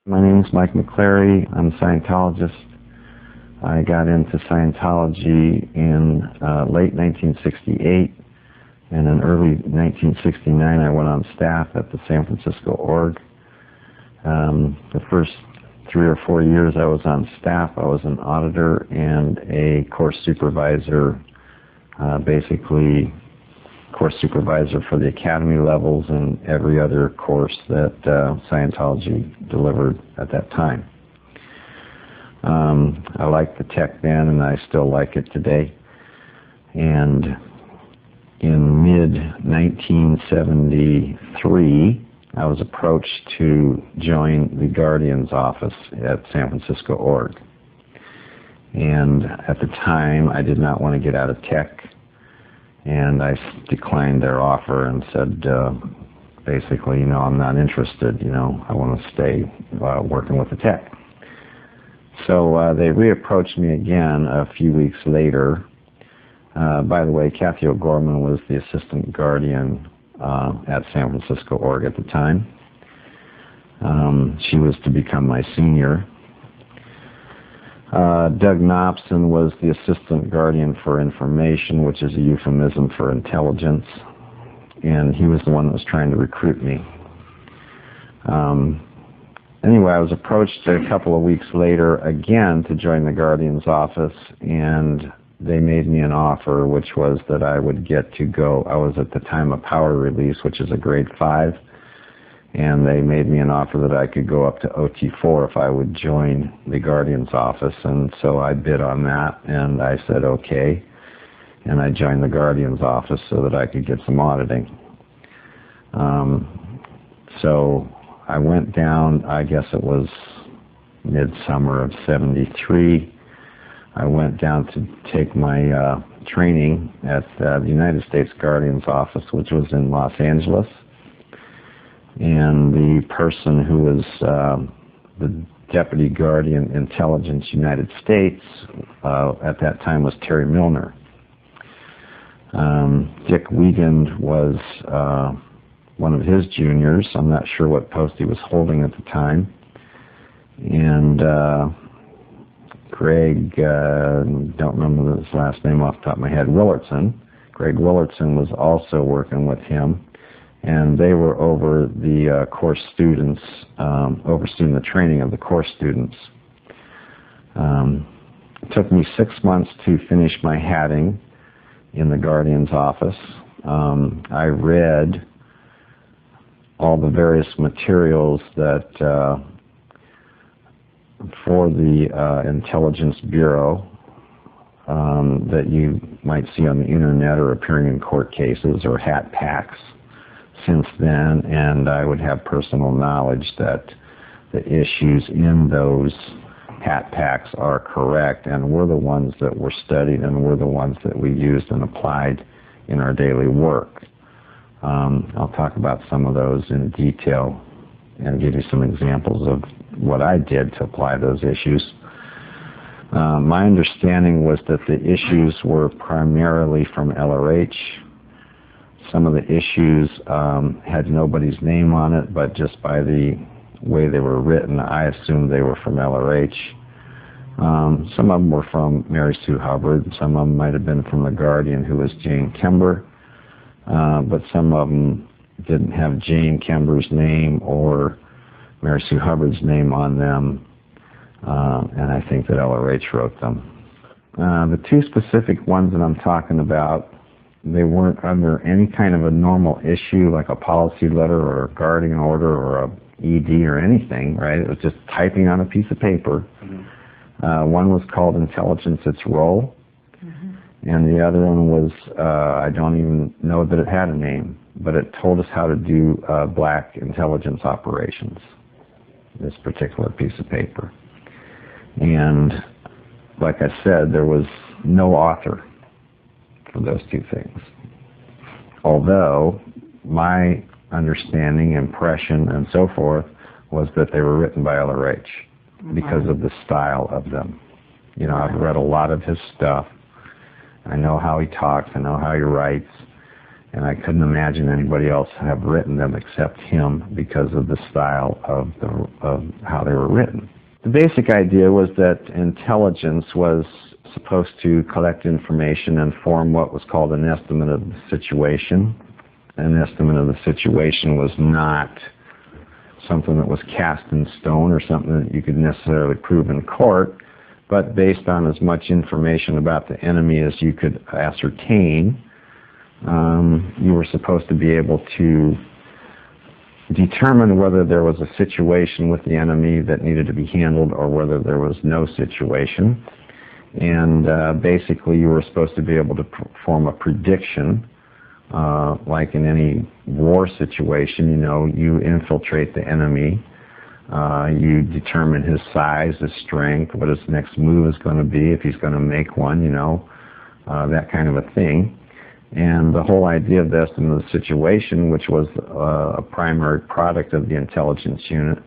My name is Mike McClaughry. I'm a Scientologist. I got into Scientology in late 1968, and in early 1969 I went on staff at the San Francisco org. The first 3 or 4 years I was on staff, I was an auditor and a course supervisor, basically course supervisor for the academy levels and every other course that Scientology delivered at that time. I liked the tech then, and I still like it today. And in mid-1973, I was approached to join the Guardian's office at San Francisco org. And at the time, I did not want to get out of tech, and I declined their offer and said, basically, I'm not interested, I want to stay working with the tech. So they reapproached me again a few weeks later. By the way, Kathy O'Gorman was the assistant guardian at San Francisco org at the time. She was to become my senior. Doug Knopson was the assistant guardian for information, which is a euphemism for intelligence, and he was the one that was trying to recruit me. Anyway, I was approached a couple of weeks later again to join the Guardian's office, and they made me an offer, which was that I would get to go. I was at the time a power release, which is a grade 5, and they made me an offer that I could go up to OT4 if I would join the Guardian's office. And so I bid on that, and I said okay, and I joined the Guardian's office so that I could get some auditing. So I went down, I guess it was midsummer of '73. I went down to take my training at the United States Guardian's office, which was in Los Angeles. And the person who was the Deputy Guardian Intelligence United States at that time was Terry Milner. Dick Wiegand was one of his juniors. I'm not sure what post he was holding at the time. And Greg, don't remember his last name off the top of my head, Willardson. Greg Willardson was also working with him. And they were over the course students, overseeing the training of the course students. It took me 6 months to finish my hatting in the Guardian's office. I read all the various materials that for the Intelligence Bureau that you might see on the internet or appearing in court cases or hat packs since then, and I would have personal knowledge that the issues in those hat packs are correct and were the ones that were studied and were the ones that we used and applied in our daily work. I'll talk about some of those in detail and give you some examples of what I did to apply those issues. My understanding was that the issues were primarily from LRH. Some of the issues had nobody's name on it, but just by the way they were written, I assumed they were from LRH. Some of them were from Mary Sue Hubbard. Some of them might have been from the Guardian, who was Jane Kember. But some of them didn't have Jane Kember's name or Mary Sue Hubbard's name on them, and I think that LRH wrote them. The two specific ones that I'm talking about, they weren't under any kind of a normal issue like a policy letter or a guardian order or a ED or anything, right? It was just typing on a piece of paper. Mm-hmm. One was called Intelligence Its Role, mm-hmm. and the other one was, I don't even know that it had a name, but it told us how to do black intelligence operations, this particular piece of paper. And like I said, there was no author for those two things. Although my understanding, impression, and so forth was that they were written by LRH because of the style of them. I've read a lot of his stuff. I know how he talks, I know how he writes, And I couldn't imagine anybody else have written them except him because of the style of how they were written. The basic idea was that intelligence was supposed to collect information and form what was called an estimate of the situation. An estimate of the situation was not something that was cast in stone or something that you could necessarily prove in court, but based on as much information about the enemy as you could ascertain, you were supposed to be able to determine whether there was a situation with the enemy that needed to be handled or whether there was no situation. And basically you were supposed to be able to form a prediction, like in any war situation. You know, you infiltrate the enemy, you determine his size, his strength, what his next move is going to be, if he's going to make one, you know, that kind of a thing. And the whole idea of the estimate of the situation, which was a primary product of the intelligence unit,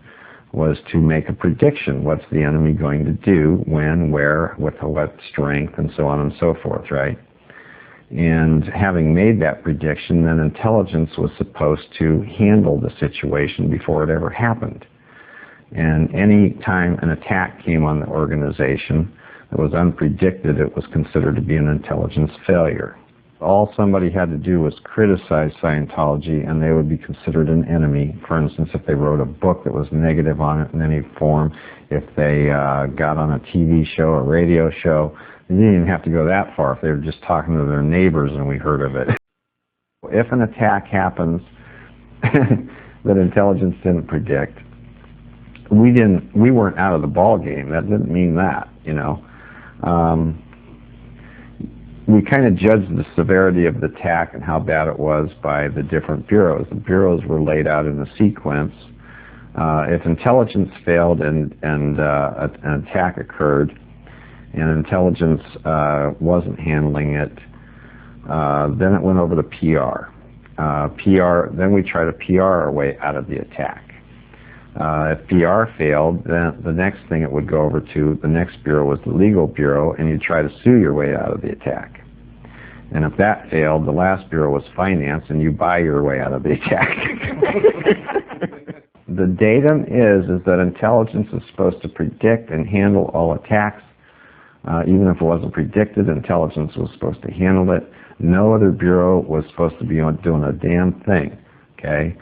was to make a prediction. What's the enemy going to do, when, where, with what strength, and so on and so forth, right? And having made that prediction, then intelligence was supposed to handle the situation before it ever happened. And any time an attack came on the organization that was unpredicted, it was considered to be an intelligence failure. All somebody had to do was criticize Scientology and they would be considered an enemy. For instance, if they wrote a book that was negative on it in any form, if they got on a TV show or radio show, they didn't even have to go that far. If they were just talking to their neighbors and we heard of it. If an attack happens that intelligence didn't predict, we weren't out of the ball game. That didn't mean that, you know. We kind of judged the severity of the attack and how bad it was by the different bureaus. The bureaus were laid out in a sequence. If intelligence failed and an attack occurred and intelligence wasn't handling it, then it went over to PR. Then we try to PR our way out of the attack. If PR failed, then the next thing it would go over to, the next bureau was the legal bureau, and you'd try to sue your way out of the attack. And if that failed, the last bureau was finance, and you buy your way out of the attack. The datum is that intelligence is supposed to predict and handle all attacks. Even if it wasn't predicted, intelligence was supposed to handle it. No other bureau was supposed to be doing a damn thing, okay,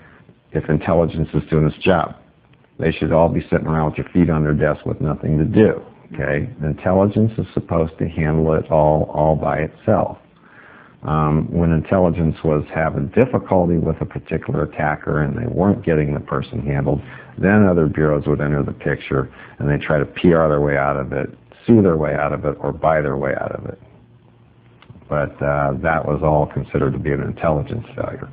if intelligence is doing its job. They should all be sitting around with your feet on their desk with nothing to do, okay? Intelligence is supposed to handle it all by itself. When intelligence was having difficulty with a particular attacker and they weren't getting the person handled, then other bureaus would enter the picture and they try to PR their way out of it, sue their way out of it, or buy their way out of it. But that was all considered to be an intelligence failure.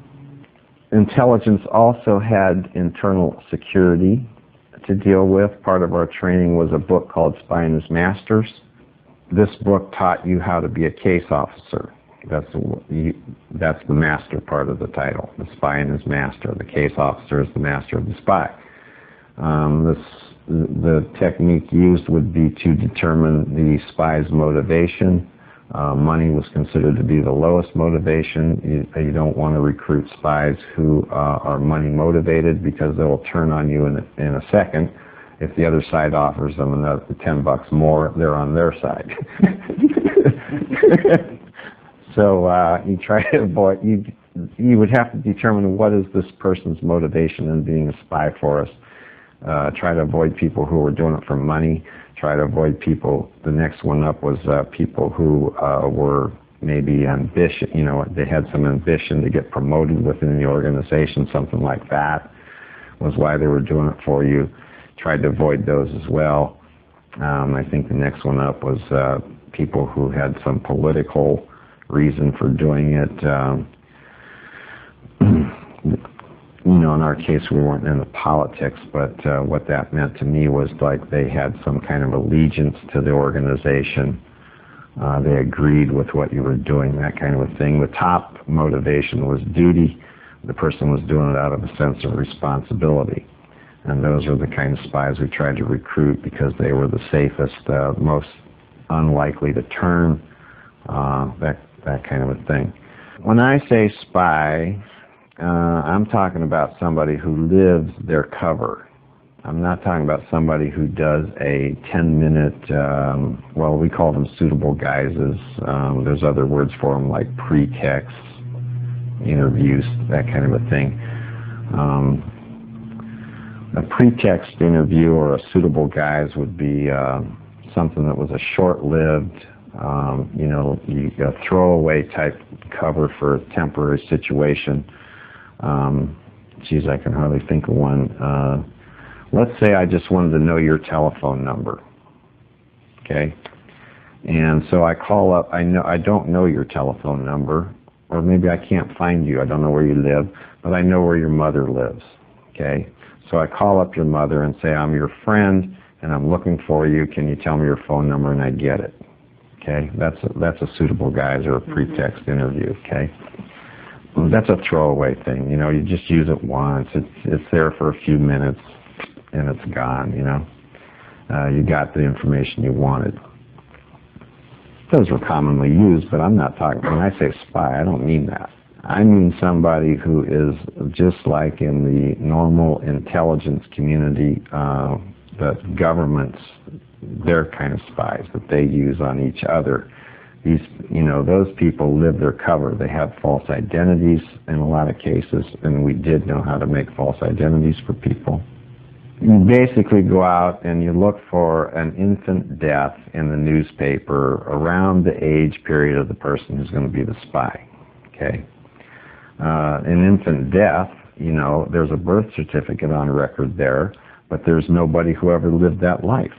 Intelligence also had internal security to deal with. Part of our training was a book called Spy and His Masters. This book taught you how to be a case officer. That's the master part of the title. The spy and his master. The case officer is the master of the spy. The technique used would be to determine the spy's motivation. Money was considered to be the lowest motivation. You don't want to recruit spies who are money motivated because they will turn on you in a second. If the other side offers them another $10 more, they're on their side. So you try to avoid, you would have to determine what is this person's motivation in being a spy for us. Try to avoid people who were doing it for money. Try to avoid people. The next one up was people who were maybe ambitious. You know, they had some ambition to get promoted within the organization. Something like that was why they were doing it for you. Tried to avoid those as well. I think the next one up was people who had some political reason for doing it. You know, in our case, we weren't into politics, but what that meant to me was like they had some kind of allegiance to the organization. They agreed with what you were doing, that kind of a thing. The top motivation was duty. The person was doing it out of a sense of responsibility. And those are the kind of spies we tried to recruit because they were the safest, most unlikely to turn, that kind of a thing. When I say spy, I'm talking about somebody who lives their cover. I'm not talking about somebody who does a 10-minute, well, we call them suitable guises. There's other words for them like pretext, interviews, that kind of a thing. A pretext interview or a suitable guise would be something that was a short-lived, a throwaway type cover for a temporary situation. Geez, I can hardly think of one. Let's say I just wanted to know your telephone number, okay? And so I call up. I don't know your telephone number, or maybe I can't find you. I don't know where you live, but I know where your mother lives, okay? So I call up your mother and say, I'm your friend, and I'm looking for you. Can you tell me your phone number? And I get it, okay? That's a suitable guise or a pretext interview, okay? That's a throwaway thing, you just use it once. It's there for a few minutes, and it's gone, You got the information you wanted. Those were commonly used, but I'm not talking, when I say spy, I don't mean that. I mean somebody who is just like in the normal intelligence community, that governments, they're kind of spies that they use on each other. Those people live their cover. They have false identities in a lot of cases, and we did know how to make false identities for people. You basically go out and you look for an infant death in the newspaper around the age period of the person who's going to be the spy, okay? An infant death, there's a birth certificate on record there, but there's nobody who ever lived that life.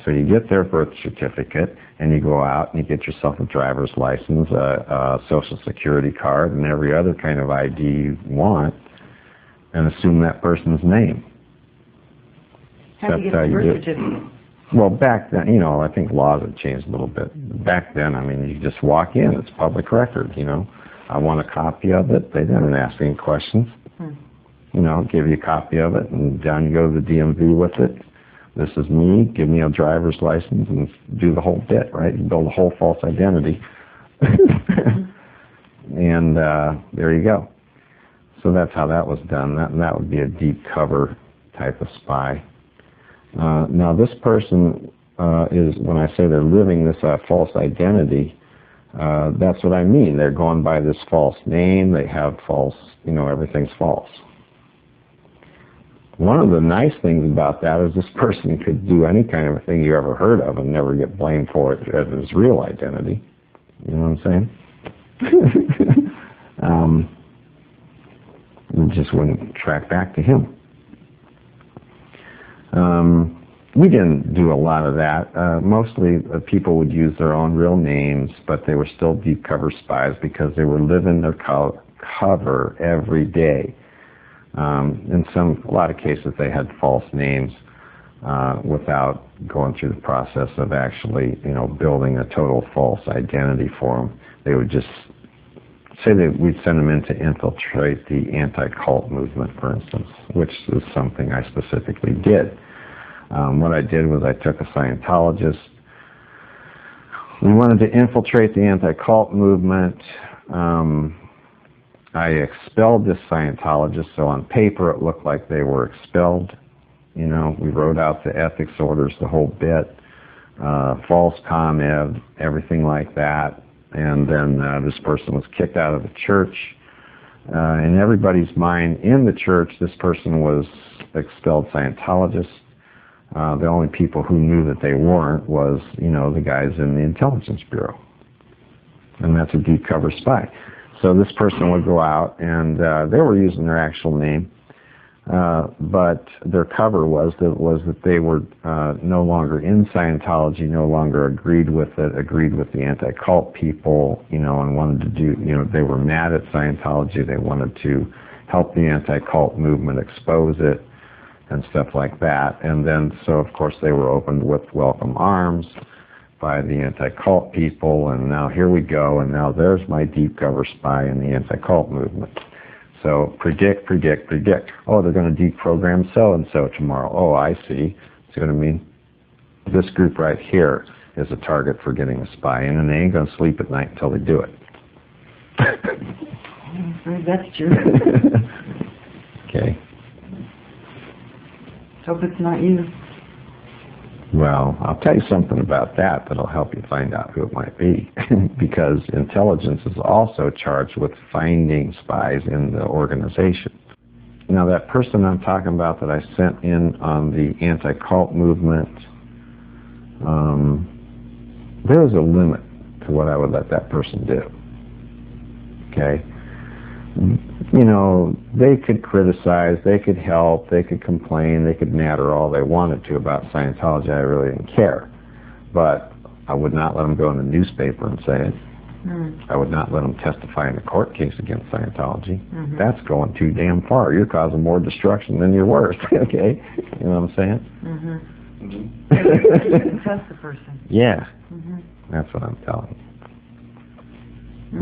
So you get their birth certificate, and you go out and you get yourself a driver's license, a social security card, and every other kind of ID you want, and assume that person's name. How do you get the birth certificate? Well, back then, I think laws have changed a little bit. Back then, you just walk in. It's public record, I want a copy of it. They didn't ask any questions. Give you a copy of it, and down you go to the DMV with it. This is me. Give me a driver's license, and do the whole bit, right? You build a whole false identity. And there you go. So that's how that was done. That would be a deep cover type of spy. Now this person is, when I say they're living this false identity, that's what I mean. They're going by this false name. They have false, everything's false. One of the nice things about that is this person could do any kind of a thing you ever heard of and never get blamed for it as his real identity. You know what I'm saying? It just wouldn't track back to him. We didn't do a lot of that. Mostly people would use their own real names, but they were still deep cover spies because they were living their cover every day. In a lot of cases, they had false names without going through the process of actually, building a total false identity for them. They would just say that we'd send them in to infiltrate the anti-cult movement, for instance, which is something I specifically did. What I did was I took a Scientologist. We wanted to infiltrate the anti-cult movement. I expelled this Scientologist, so on paper it looked like they were expelled. We wrote out the ethics orders, the whole bit, false ComEd, everything like that. And then this person was kicked out of the church. In everybody's mind in the church, this person was expelled Scientologist. The only people who knew that they weren't was, the guys in the intelligence bureau. And that's a deep cover spy. So this person would go out, and they were using their actual name, but their cover was that they were no longer in Scientology, no longer agreed with it, agreed with the anti-cult people, and wanted to do, they were mad at Scientology. They wanted to help the anti-cult movement expose it and stuff like that. And then, so of course, they were opened with welcome arms by the anti-cult people, and now here we go, and now there's my deep cover spy in the anti-cult movement. So predict. Oh, they're going to deprogram so-and-so tomorrow. Oh, I see. See what I mean? This group right here is a target for getting a spy in, and they ain't going to sleep at night until they do it. I'm afraid that's true. Okay. Hope it's not you. Well, I'll tell you something about that that'll help you find out who it might be. Because intelligence is also charged with finding spies in the organization. Now, that person I'm talking about that I sent in on the anti-cult movement, there is a limit to what I would let that person do. Okay? You know, they could criticize, they could help, they could complain, they could natter all they wanted to about Scientology. I really didn't care. But I would not let them go in the newspaper and say it. I would not let them testify in a court case against Scientology. That's going too damn far. You're causing more destruction than you're worth. Okay? You know what I'm saying? You can trust the person. Yeah. That's what I'm telling you.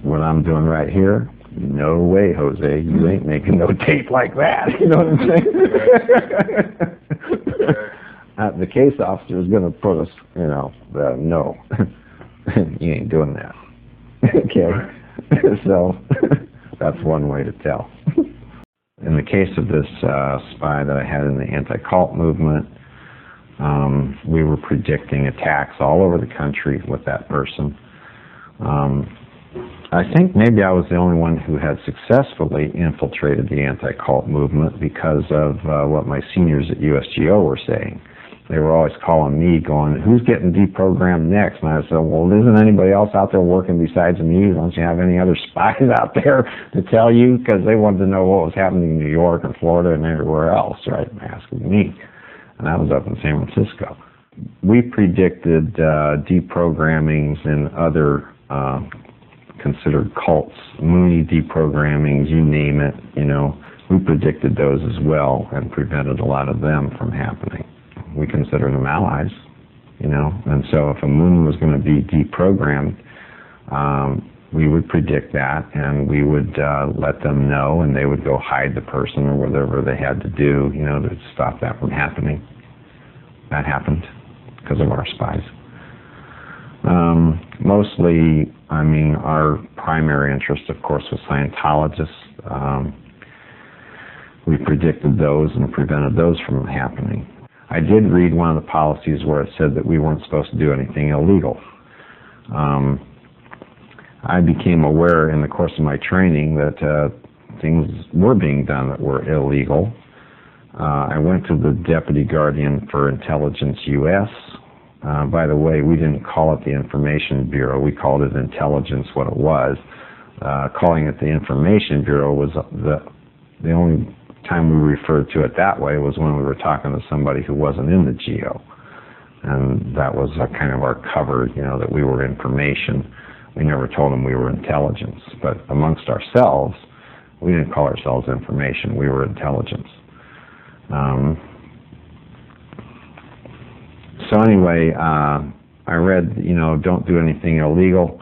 What I'm doing right here, no way, Jose. You ain't making no tape like that. You know what I'm saying? The case officer is going to put us, you know, no. You ain't doing that. Okay? So, that's one way to tell. In the case of this spy that I had in the anti-cult movement, we were predicting attacks all over the country with that person. I think maybe I was the only one who had successfully infiltrated the anti-cult movement because of what my seniors at USGO were saying. They were always calling me, going, who's getting deprogrammed next? And I said, well, isn't anybody else out there working besides me? Don't you have any other spies out there to tell you? Because they wanted to know what was happening in New York and Florida and everywhere else, right? Asking me. And I was up in San Francisco. We predicted deprogrammings and other considered cults, Mooney deprogrammings, you name it, you know. We predicted those as well and prevented a lot of them from happening. We consider them allies, you know. And so if a Moon was going to be deprogrammed, we would predict that, and we would let them know, and they would go hide the person or whatever they had to do, you know, to stop that from happening. That happened because of our spies. Mostly, I mean, our primary interest, of course, was Scientologists. We predicted those and prevented those from happening. I did read one of the policies where it said that we weren't supposed to do anything illegal. I became aware in the course of my training that things were being done that were illegal. I went to the Deputy Guardian for Intelligence U.S. By the way, we didn't call it the Information Bureau. We called it Intelligence, what it was. Calling it the Information Bureau was the only time we referred to it that way was when we were talking to somebody who wasn't in the GO. And that was kind of our cover, you know, that we were information. We never told them we were intelligence. But amongst ourselves, we didn't call ourselves information. We were intelligence. So anyway, I read, you know, don't do anything illegal.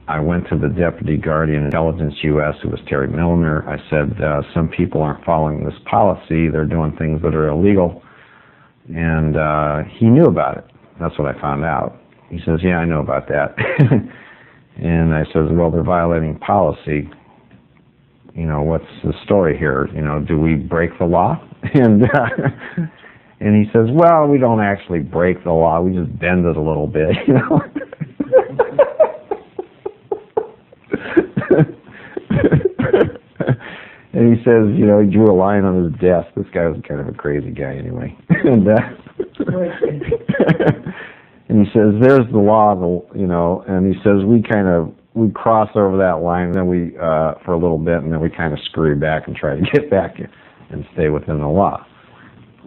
I went to the Deputy Guardian Intelligence U.S., who was Terry Milner. I said, some people aren't following this policy. They're doing things that are illegal. And he knew about it. That's what I found out. He says, yeah, I know about that. And I says, well, they're violating policy. You know, what's the story here? You know, do we break the law? And he says, well, we don't actually break the law. We just bend it a little bit, you know. And he says, you know, he drew a line on his desk. This guy was kind of a crazy guy anyway. And he says, there's the law, you know, and he says, we cross over that line, and then we, for a little bit, and then we kind of scurry back and try to get back and stay within the law.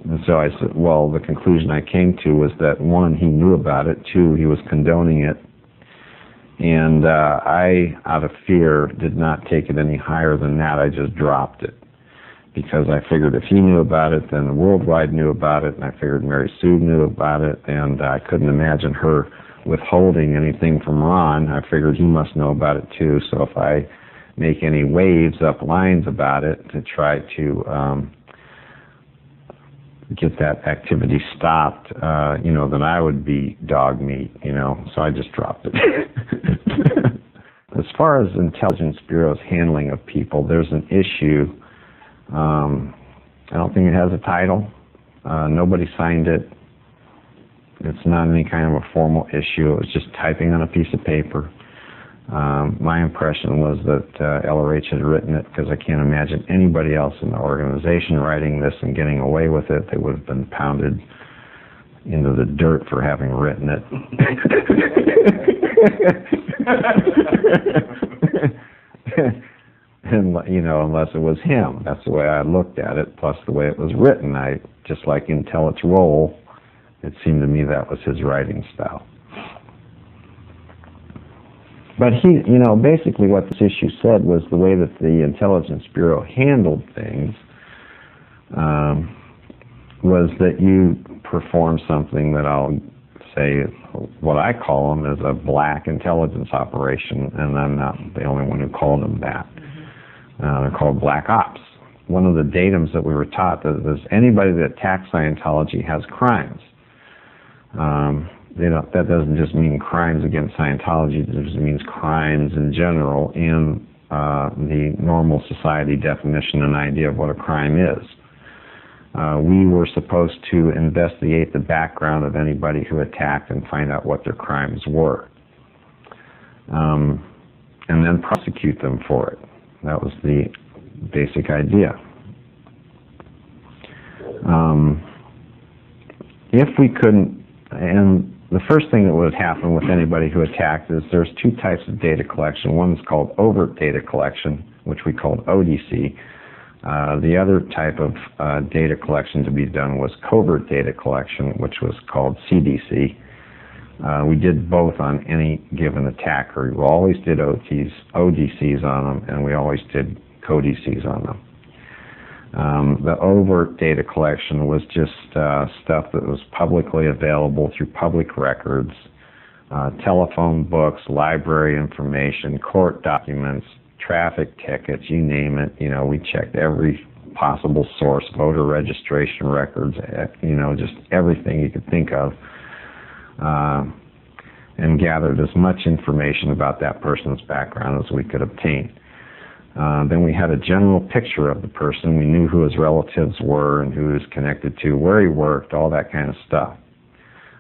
And so I said, well, the conclusion I came to was that, one, he knew about it, two, he was condoning it, and I, out of fear, did not take it any higher than that. I just dropped it. Because I figured if he knew about it, then the worldwide knew about it, and I figured Mary Sue knew about it, and I couldn't imagine her withholding anything from Ron. I figured he must know about it too, so if I make any waves up lines about it to try to get that activity stopped, you know, then I would be dog meat, you know, so I just dropped it. far as Intelligence Bureau's handling of people, there's an issue. I don't think it has a title. Nobody signed it. It's not any kind of a formal issue. It was just typing on a piece of paper. My impression was that LRH had written it, because I can't imagine anybody else in the organization writing this and getting away with it. They would have been pounded into the dirt for having written it. And, you know, unless it was him. That's the way I looked at it, plus the way it was written. Just like Intelligence Roll, it seemed to me that was his writing style. But he, you know, basically what this issue said was the way that the Intelligence Bureau handled things was that you perform something that I'll say, what I call them, is a black intelligence operation, and I'm not the only one who called them that. They're called black ops. One of the datums that we were taught is anybody that attacks Scientology has crimes. You know, that doesn't just mean crimes against Scientology, it just means crimes in general in the normal society definition and idea of what a crime is. We were supposed to investigate the background of anybody who attacked and find out what their crimes were. And then prosecute them for it. That was the basic idea. If we couldn't, and the first thing that would happen with anybody who attacked is there's two types of data collection. One is called overt data collection, which we called ODC. The other type of data collection to be done was covert data collection, which was called CDC. We did both on any given attacker. We always did ODCs on them, and we always did CODCs on them. The overt data collection was just stuff that was publicly available through public records, telephone books, library information, court documents, traffic tickets, you name it. You know, we checked every possible source, voter registration records, you know, just everything you could think of, and gathered as much information about that person's background as we could obtain. Then we had a general picture of the person. We knew who his relatives were and who he was connected to, where he worked, all that kind of stuff.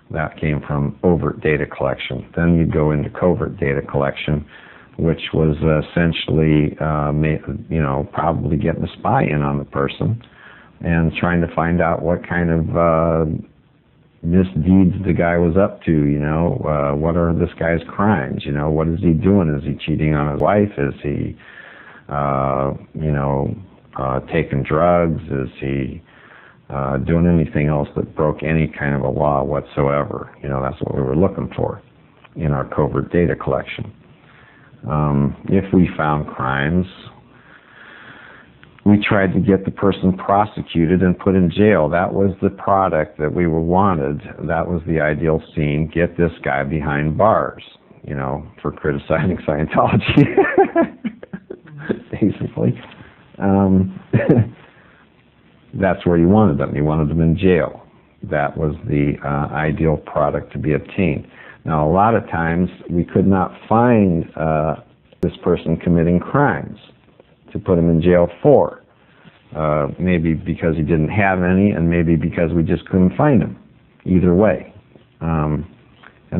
That came from overt data collection. Then you'd go into covert data collection, which was essentially, you know, probably getting a spy in on the person and trying to find out what kind of misdeeds the guy was up to, you know, what are this guy's crimes, you know, what is he doing? Is he cheating on his wife? Is he, you know, taking drugs? Is he doing anything else that broke any kind of a law whatsoever? You know, that's what we were looking for in our covert data collection. If we found crimes, we tried to get the person prosecuted and put in jail. That was the product that we wanted. That was the ideal scene. Get this guy behind bars, you know, for criticizing Scientology, basically. That's where you wanted them. You wanted them in jail. That was the ideal product to be obtained. Now, a lot of times we could not find this person committing crimes to put him in jail for. Maybe because he didn't have any, and maybe because we just couldn't find him. Either way. And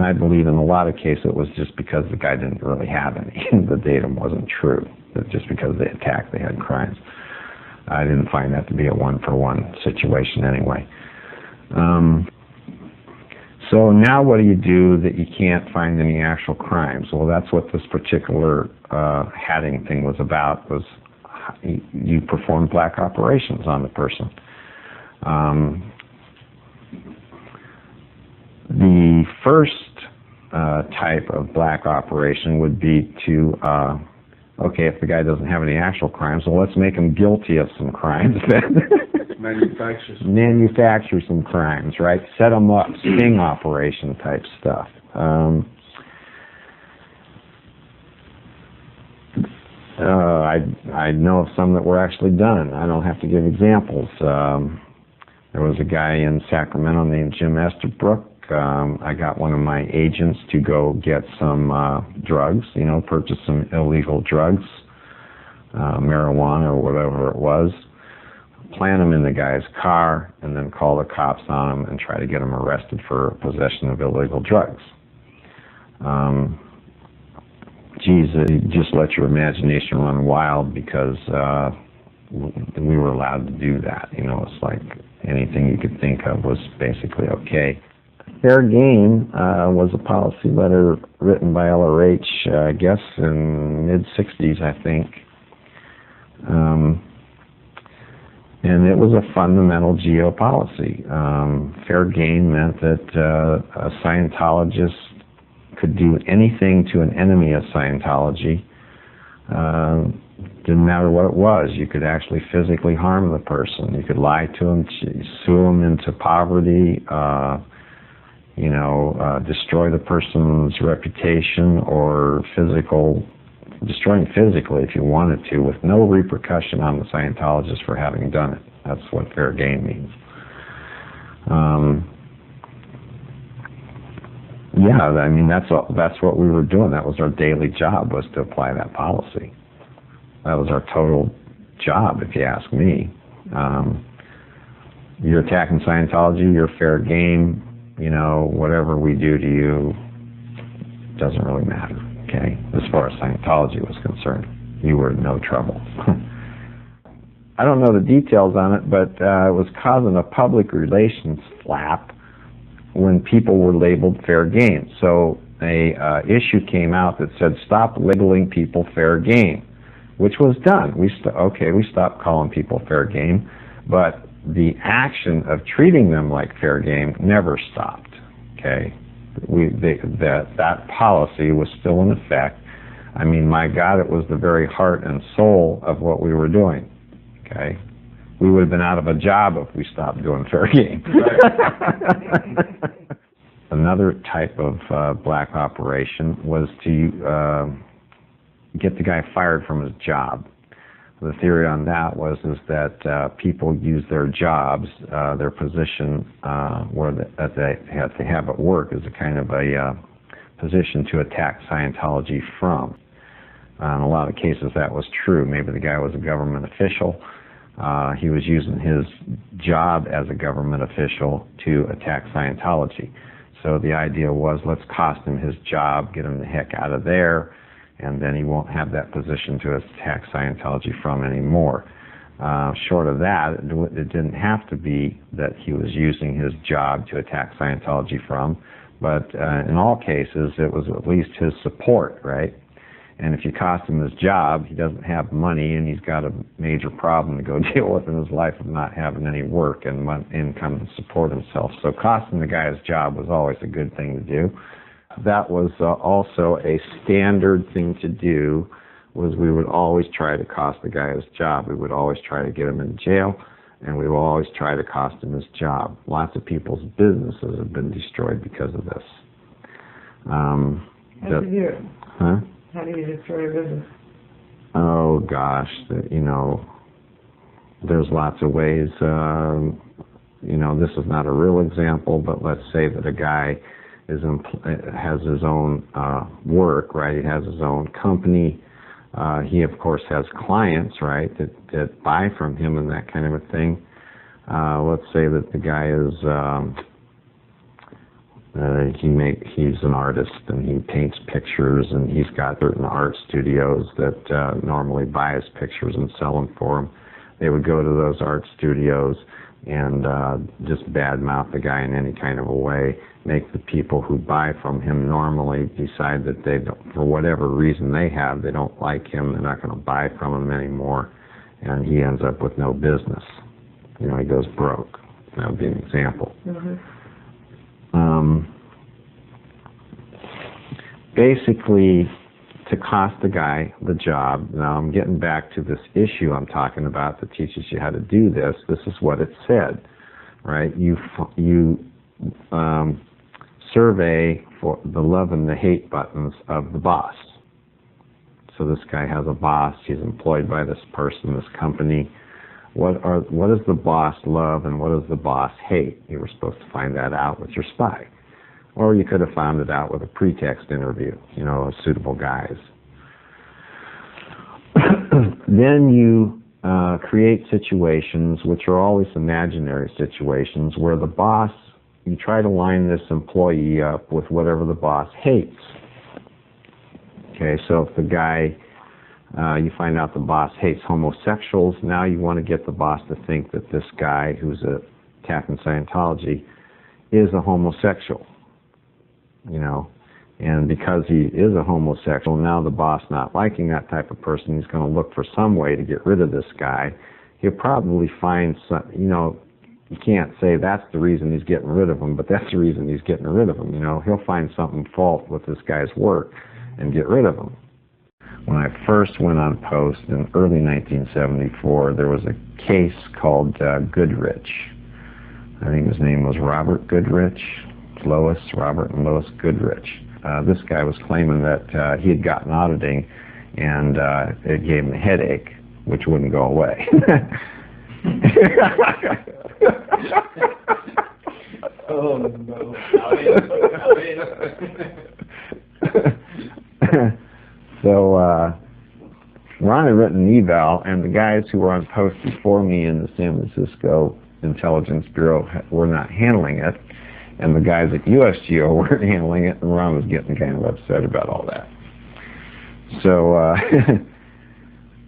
I believe in a lot of cases it was just because the guy didn't really have any. The datum wasn't true. That just because they attacked, they had crimes. I didn't find that to be a one-for-one situation anyway. So now what do you do that you can't find any actual crimes? Well, that's what this particular hatting thing was about, was you perform black operations on the person. The first type of black operation would be to, okay, if the guy doesn't have any actual crimes, well, let's make him guilty of some crimes then. Manufacture some crimes, right? Set them up, sting operation type stuff. I know of some that were actually done. I don't have to give examples. There was a guy in Sacramento named Jim Estabrook. I got one of my agents to go get some drugs, purchase some illegal drugs, marijuana or whatever it was, plant them in the guy's car, and then call the cops on him and try to get him arrested for possession of illegal drugs. Just let your imagination run wild, because we were allowed to do that. It's like anything you could think of was basically okay. Fair game was a policy letter written by LRH, I guess, in mid-'60s, I think. And it was a fundamental geopolicy. Fair game meant that a Scientologist could do anything to an enemy of Scientology. Didn't matter what it was. You could actually physically harm the person. You could lie to them, sue them into poverty, destroy the person's reputation, or destroying physically if you wanted to, with no repercussion on the Scientologist for having done it. That's what fair game means. That's what we were doing. That was our daily job, was to apply that policy. That was our total job, if you ask me. You're attacking Scientology, you're fair game, whatever we do to you doesn't really matter, okay? As far as Scientology was concerned, you were in no trouble. I don't know the details on it, but it was causing a public relations flap when people were labeled fair game. So a issue came out that said, stop labeling people fair game, which was done. We stopped calling people fair game, but the action of treating them like fair game never stopped, okay? That policy was still in effect. I mean, my God, it was the very heart and soul of what we were doing, okay? We would have been out of a job if we stopped doing fair game. Another type of black operation was to get the guy fired from his job. The theory on that was that people use their jobs, their position that they have at work, as a kind of a position to attack Scientology from. In a lot of cases that was true. Maybe the guy was a government official. He was using his job as a government official to attack Scientology. So the idea was, let's cost him his job, get him the heck out of there, and then he won't have that position to attack Scientology from anymore. Short of that, it didn't have to be that he was using his job to attack Scientology from, but in all cases, it was at least his support, right? And if you cost him his job, he doesn't have money, and he's got a major problem to go deal with in his life of not having any work and income to support himself. So costing the guy his job was always a good thing to do. That was also a standard thing to do, was we would always try to cost the guy his job. We would always try to get him in jail, and we would always try to cost him his job. Lots of people's businesses have been destroyed because of this. How do you do it? Huh? How do you destroy a business? Oh, gosh, there's lots of ways. This is not a real example, but let's say that a guy has his own work, right? He has his own company. He, of course, has clients, right, that buy from him and that kind of a thing. Let's say that the guy is he's an artist, and he paints pictures, and he's got certain art studios that normally buy his pictures and sell them for him. They would go to those art studios and just badmouth the guy in any kind of a way, make the people who buy from him normally decide that they don't, for whatever reason they don't like him, they're not going to buy from him anymore, and he ends up with no business. He goes broke. That would be an example. Mm-hmm. Basically, to cost the guy the job. Now I'm getting back to this issue I'm talking about that teaches you how to do this. This is what it said, right? You survey for the love and the hate buttons of the boss. So this guy has a boss. He's employed by this person, this company. What does the boss love and what does the boss hate? You were supposed to find that out with your spy. Or you could have found it out with a pretext interview, you know, a suitable guise. Then you create situations, which are always imaginary situations, where the boss, you try to line this employee up with whatever the boss hates. Okay, so if the guy, you find out the boss hates homosexuals, now you want to get the boss to think that this guy who's attacking Scientology is a homosexual, you know. And because he is a homosexual, now the boss not liking that type of person, he's going to look for some way to get rid of this guy. He'll probably find some, you know, you can't say that's the reason he's getting rid of him, but that's the reason he's getting rid of him, you know. He'll find something fault with this guy's work and get rid of him. When I first went on post in early 1974, there was a case called Goodrich. I think his name was Robert Goodrich, Robert and Lois Goodrich. This guy was claiming that he had gotten auditing and it gave him a headache, which wouldn't go away. Oh, no. So Ron had written an eval, and the guys who were on post before me in the San Francisco Intelligence Bureau were not handling it, and the guys at USGO weren't handling it, and Ron was getting kind of upset about all that. So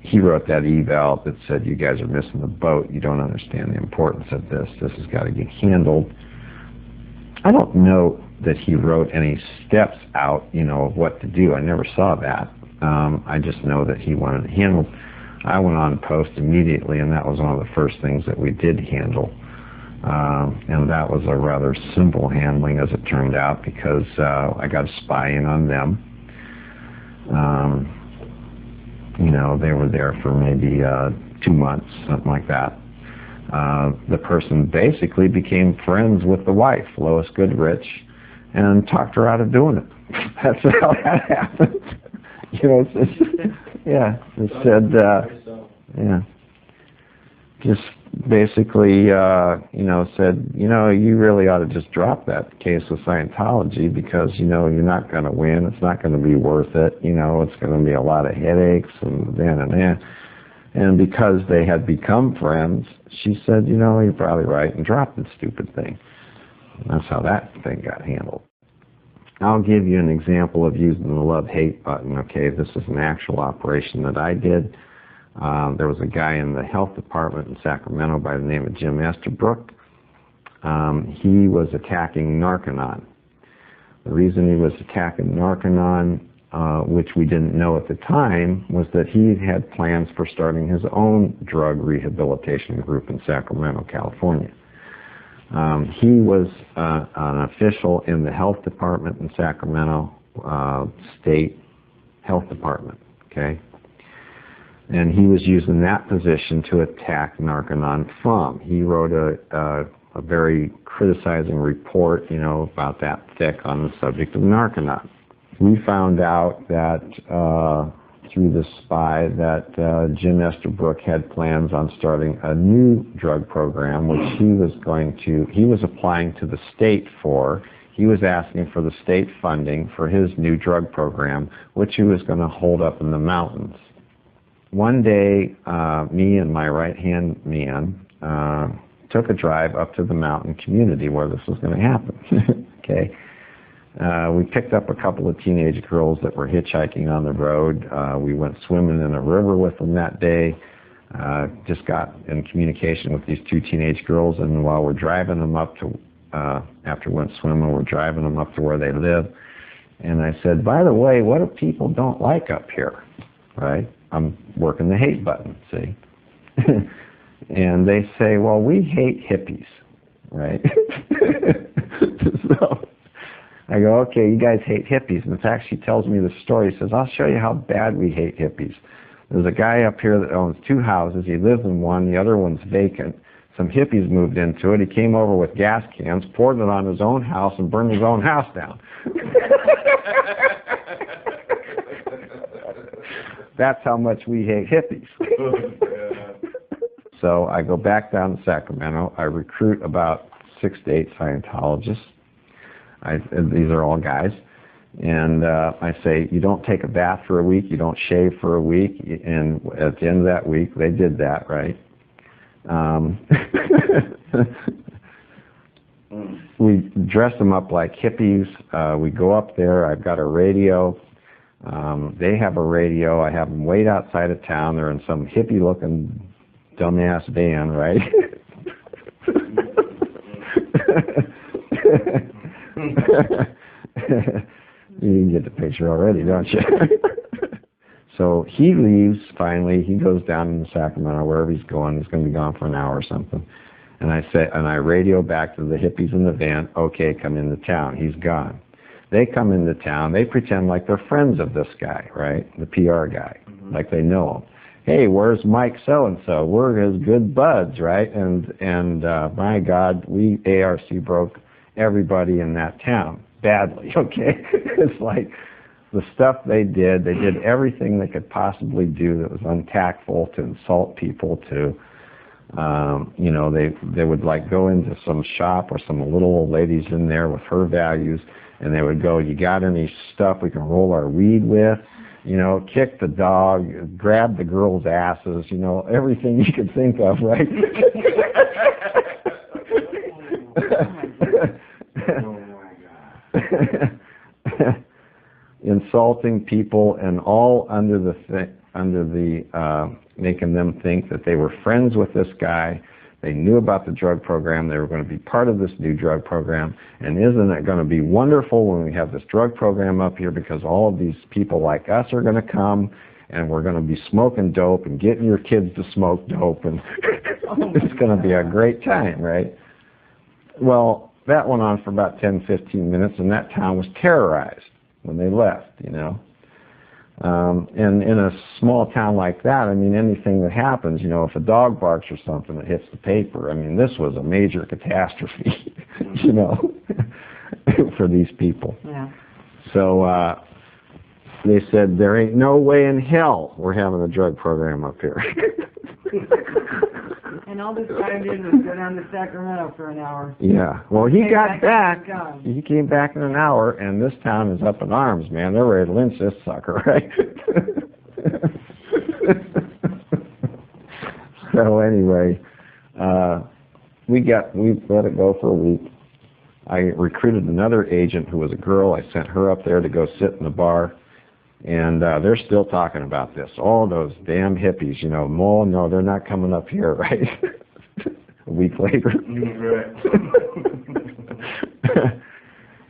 he wrote that eval that said, you guys are missing the boat, you don't understand the importance of this, this has got to get handled. I don't know that he wrote any steps out, you know, of what to do. I never saw that. I just know that he wanted it handled. I went on post immediately, and that was one of the first things that we did handle. And that was a rather simple handling, as it turned out, because I got a spy in on them. You know, they were there for maybe 2 months, something like that. The person basically became friends with the wife, Lois Goodrich, and talked her out of doing it. That's how that happened. You know, it said, yeah, just basically, you know, said, you know, you really ought to just drop that case with Scientology because, you know, you're not going to win. It's not going to be worth it. You know, it's going to be a lot of headaches and then and then. And because they had become friends, she said, you know, you're probably right, and dropped the stupid thing. And that's how that thing got handled. I'll give you an example of using the love-hate button. Okay, this is an actual operation that I did. There was a guy in the health department in Sacramento by the name of Jim Estabrook. He was attacking Narconon. The reason he was attacking Narconon, which we didn't know at the time, was that he had plans for starting his own drug rehabilitation group in Sacramento, California. He was an official in the health department in Sacramento, state health department, okay? And he was using that position to attack Narconon from. He wrote a very criticizing report, you know, about that thick on the subject of Narconon. We found out that through the spy that Jim Estabrook had plans on starting a new drug program, which he was applying to the state for. He was asking for the state funding for his new drug program, which he was going to hold up in the mountains. One day, me and my right-hand man took a drive up to the mountain community where this was going to happen. Okay. We picked up a couple of teenage girls that were hitchhiking on the road. We went swimming in a river with them that day. Just got in communication with these 2 teenage girls, and while we're driving them up to, after we went swimming, we're driving them up to where they live. And I said, by the way, what if people don't like up here, right? I'm working the hate button, see? And they say, well, we hate hippies, right? So I go, okay, you guys hate hippies. And in fact, she tells me the story. She says, I'll show you how bad we hate hippies. There's a guy up here that owns 2 houses. He lives in one. The other one's vacant. Some hippies moved into it. He came over with gas cans, poured it on his own house, and burned his own house down. That's how much we hate hippies. So I go back down to Sacramento. I recruit about 6 to 8 Scientologists. These are all guys. And I say, you don't take a bath for a week, you don't shave for a week, and at the end of that week, they did that, right? We dress them up like hippies. We go up there. I've got a radio. They have a radio. I have them wait outside of town. They're in some hippie-looking dumbass van, right? You get the picture already, don't you? So he leaves finally. He goes down to Sacramento, wherever he's going. He's going to be gone for an hour or something. And I radio back to the hippies in the van, okay, come into town. He's gone. They come into town. They pretend like they're friends of this guy, right? The PR guy, like they know him. Hey, where's Mike so-and-so? We're his good buds, right? And my God, ARC broke everybody in that town badly, okay? It's like the stuff they did everything they could possibly do that was untactful, to insult people, to they would like go into some shop or some little old ladies in there with her values, and they would go, you got any stuff we can roll our weed with? Kick the dog, grab the girls' asses, everything you could think of, right? Oh my God. Insulting people, and all under the making them think that they were friends with this guy. They knew about the drug program. They were going to be part of this new drug program. And isn't it going to be wonderful when we have this drug program up here, because all of these people like us are going to come, and we're going to be smoking dope and getting your kids to smoke dope, and it's going to be a great time, right? Well, that went on for about 10, 15 minutes, and that town was terrorized when they left, And in a small town like that, I mean, anything that happens, if a dog barks or something that hits the paper, I mean, this was a major catastrophe, for these people. Yeah. So they said, there ain't no way in hell we're having a drug program up here. And all this guy did was go down to Sacramento for an hour. Yeah. Well, he got back. Gone. He came back in an hour, and this town is up in arms, man. They're ready to lynch this sucker, right? So anyway, we let it go for a week. I recruited another agent who was a girl. I sent her up there to go sit in the bar. And they're still talking about this. All those damn hippies, no, they're not coming up here, right? A week later.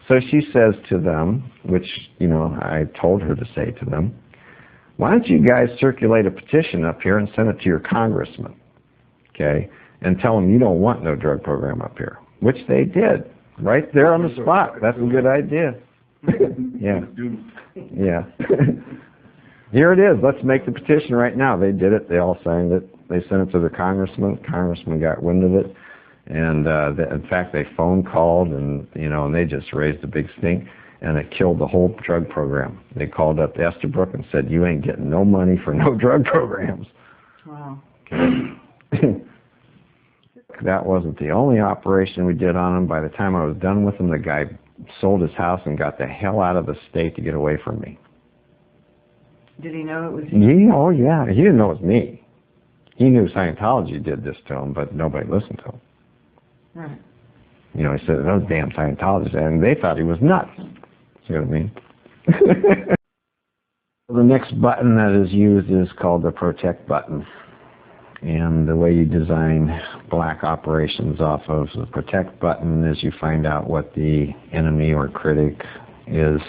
So she says to them, which, I told her to say to them, why don't you guys circulate a petition up here and send it to your congressman, okay, and tell them you don't want no drug program up here, which they did, right there on the spot. That's a good idea. Yeah. Yeah. Here it is. Let's make the petition right now. They did it. They all signed it. They sent it to the congressman. Congressman got wind of it. And in fact, they phone called, and and they just raised a big stink, and it killed the whole drug program. They called up Estabrook and said, you ain't getting no money for no drug programs. Wow. Okay. That wasn't the only operation we did on him. By the time I was done with him, the guy sold his house and got the hell out of the state to get away from me. Did he know it was you? Yeah, oh yeah. He didn't know it was me. He knew Scientology did this to him, but nobody listened to him. Right. He said, those damn Scientologists, and they thought he was nuts. See what I mean? The next button that is used is called the protect button. And the way you design black operations off of the protect button is you find out what the enemy or critic is,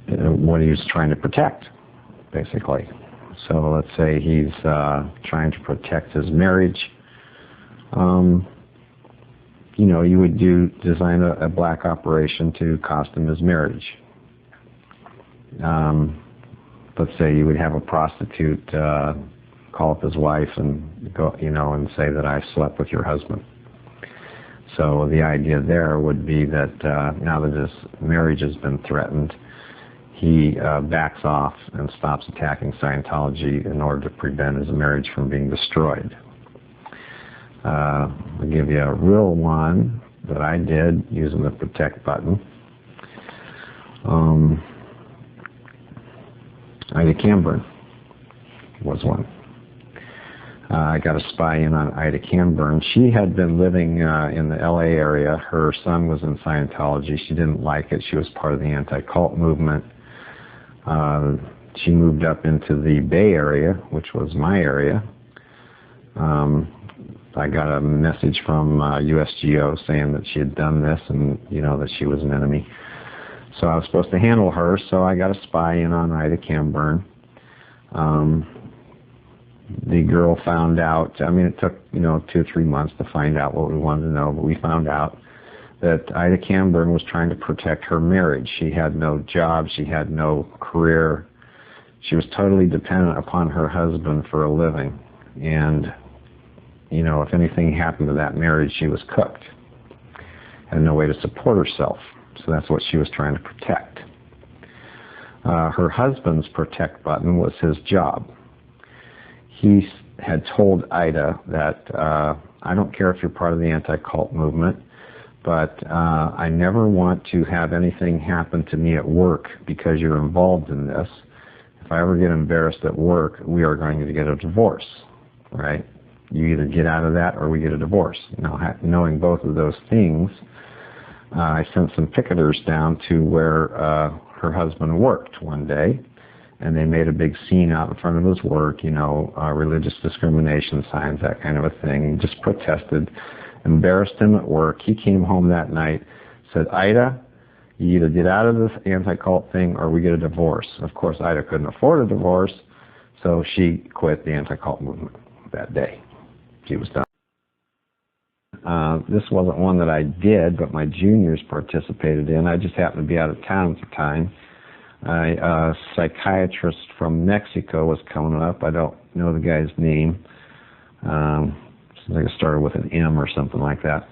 what he's trying to protect, basically. So let's say he's trying to protect his marriage. You would design a black operation to cost him his marriage. Let's say you would have a prostitute call up his wife and go, and say that I slept with your husband. So the idea there would be that now that his marriage has been threatened, he backs off and stops attacking Scientology in order to prevent his marriage from being destroyed. I'll give you a real one. that I did using the protect button. Ida Camburn was one. I got a spy in on Ida Camburn. She had been living in the LA area. Her son was in Scientology. She didn't like it. She was part of the anti-cult movement. She moved up into the Bay Area, which was my area. I got a message from USGO saying that she had done this and, that she was an enemy. So I was supposed to handle her, so I got a spy in on Ida Camburn. The girl found out, it took, 2 or 3 months to find out what we wanted to know, but we found out that Ida Camburn was trying to protect her marriage. She had no job, she had no career. She was totally dependent upon her husband for a living. And, if anything happened to that marriage, she was cooked. Had no way to support herself. So that's what she was trying to protect. Her husband's protect button was his job. He had told Ida that, I don't care if you're part of the anti-cult movement, but I never want to have anything happen to me at work because you're involved in this. If I ever get embarrassed at work, we are going to get a divorce, right? You either get out of that or we get a divorce. Knowing both of those things, I sent some picketers down to where her husband worked one day, and they made a big scene out in front of his work, religious discrimination signs, that kind of a thing. Just protested, embarrassed him at work. He came home that night, said, Ida, you either get out of this anti-cult thing or we get a divorce. Of course, Ida couldn't afford a divorce, so she quit the anti-cult movement that day. She was done. This wasn't one that I did, but my juniors participated in. I just happened to be out of town at the time. A psychiatrist from Mexico was coming up. I don't know the guy's name. Seems like it started with an M or something like that.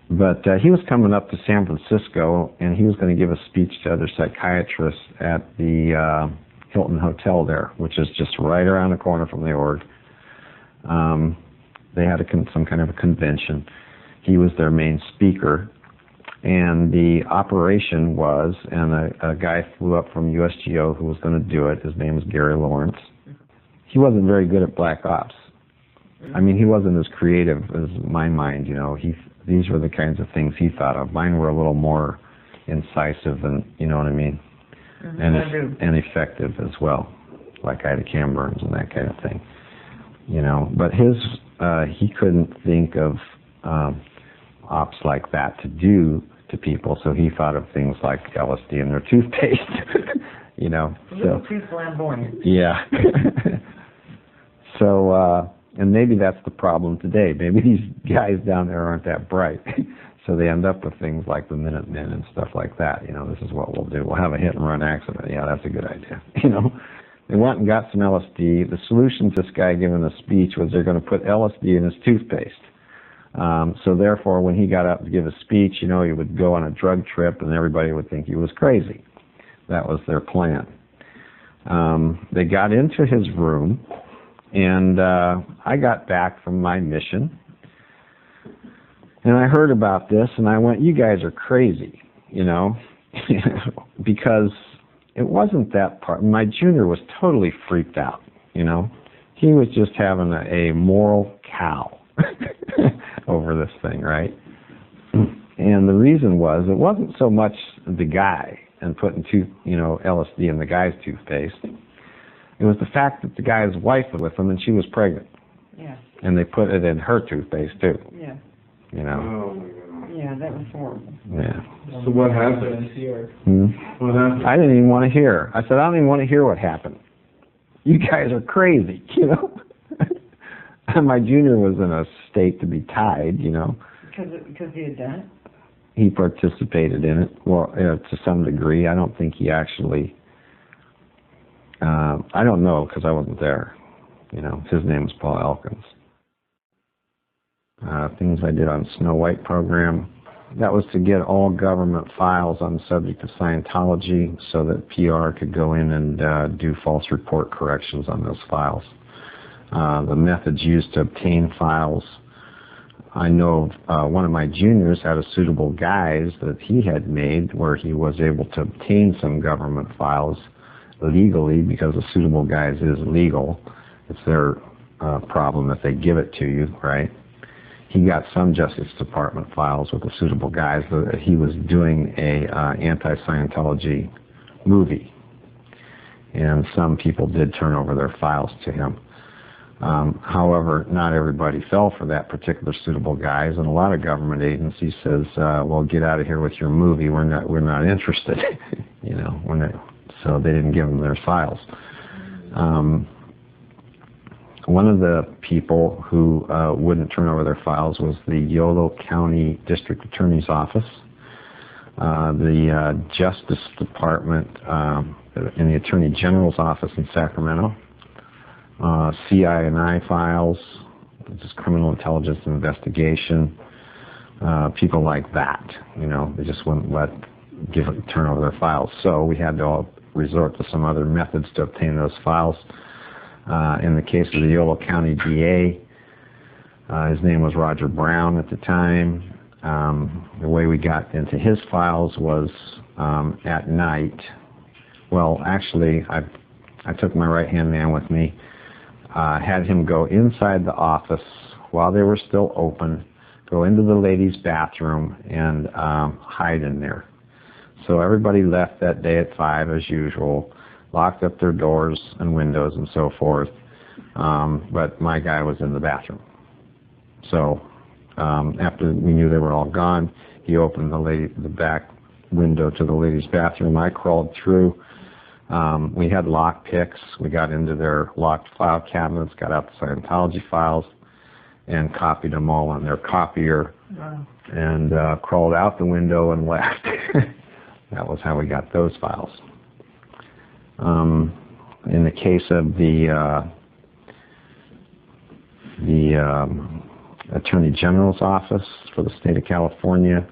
But he was coming up to San Francisco, and he was going to give a speech to other psychiatrists at the Hilton Hotel there, which is just right around the corner from the org. They had some kind of a convention. He was their main speaker. And the operation was, and a guy flew up from USGO who was going to do it. His name was Gary Lawrence. He wasn't very good at black ops. He wasn't as creative as my mind, These were the kinds of things he thought of. Mine were a little more incisive and, you know what I mean? And effective as well, like Ida Camburn's and that kind of thing. But he couldn't think of ops like that to do to people, so he thought of things like LSD in their toothpaste, A little too flamboyant. Yeah. So, and maybe that's the problem today. Maybe these guys down there aren't that bright, so they end up with things like the Minutemen and stuff like that. This is what we'll do. We'll have a hit-and-run accident. Yeah, that's a good idea. They went and got some LSD. The solution to this guy giving a speech was they're going to put LSD in his toothpaste. So therefore, when he got up to give a speech, he would go on a drug trip and everybody would think he was crazy. That was their plan. They got into his room, and I got back from my mission, and I heard about this, and I went, you guys are crazy, because it wasn't that part. My junior was totally freaked out, He was just having a moral cow over this thing, right? And the reason was, it wasn't so much the guy and putting LSD in the guy's toothpaste. It was the fact that the guy's wife was with him and she was pregnant. Yeah. And they put it in her toothpaste too. Yeah. Oh my God. Yeah, that was horrible. Yeah. So what happened? What happened? I didn't even want to hear. I said, I don't even want to hear what happened. You guys are crazy, And my junior was in a state to be tied, Because he had done it? He participated in it, well, to some degree. I don't think he actually, I don't know because I wasn't there. His name was Paul Elkins. Things I did on Snow White program. That was to get all government files on the subject of Scientology so that PR could go in and do false report corrections on those files. The methods used to obtain files I know one of my juniors had a suitable guise that he had made where he was able to obtain some government files legally, because a suitable guise is legal. It's their problem if they give it to you, right? He got some Justice Department files with a suitable guise. He was doing a anti-Scientology movie, and some people did turn over their files to him. However, not everybody fell for that particular suitable guise, and a lot of government agencies says, "Well, get out of here with your movie. We're not interested." You know, so they didn't give them their files. One of the people who wouldn't turn over their files was the Yolo County District Attorney's Office, the Justice Department in the Attorney General's office in Sacramento, CI&I files, just criminal intelligence investigation, people like that. You know, they just wouldn't turn over their files. So we had to all resort to some other methods to obtain those files. In the case of the Yolo County DA, his name was Roger Brown at the time. The way we got into his files was at night. Well, actually, I took my right-hand man with me, had him go inside the office while they were still open, go into the ladies' bathroom, and hide in there. So everybody left that day at 5 as usual, locked up their doors and windows and so forth, but my guy was in the bathroom. So after we knew they were all gone, he opened the back window to the ladies' bathroom. I crawled through. We had lock picks. We got into their locked file cabinets, got out the Scientology files, and copied them all on their copier. Wow. And crawled out the window and left. That was how we got those files. In the case of the Attorney General's office for the state of California,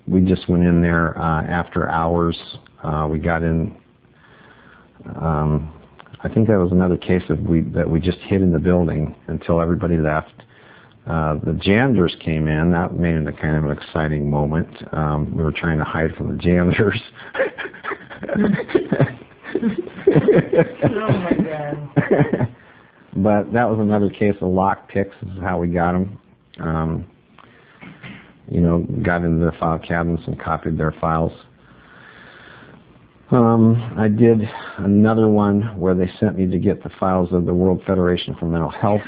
we just went in there after hours. We got in. I think that was another case that we just hid in the building until everybody left. The janitors came in. That made it a kind of an exciting moment. We were trying to hide from the janitors. Oh my God. But that was another case of lock picks. This is how we got them. You know, got into the file cabinets and copied their files. I did another one where they sent me to get the files of the World Federation for Mental Health.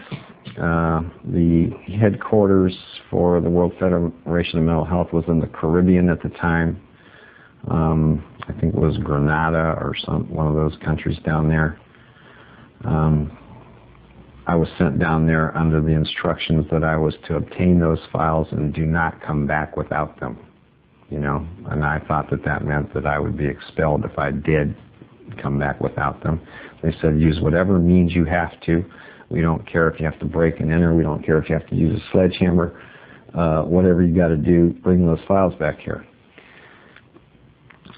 The headquarters for the World Federation of Mental Health was in the Caribbean at the time. I think it was Grenada or one of those countries down there. I was sent down there under the instructions that I was to obtain those files and do not come back without them. You know, and I thought that meant that I would be expelled if I did come back without them. They said, use whatever means you have to. We don't care if you have to break and enter. We don't care if you have to use a sledgehammer. Whatever you got to do, bring those files back here.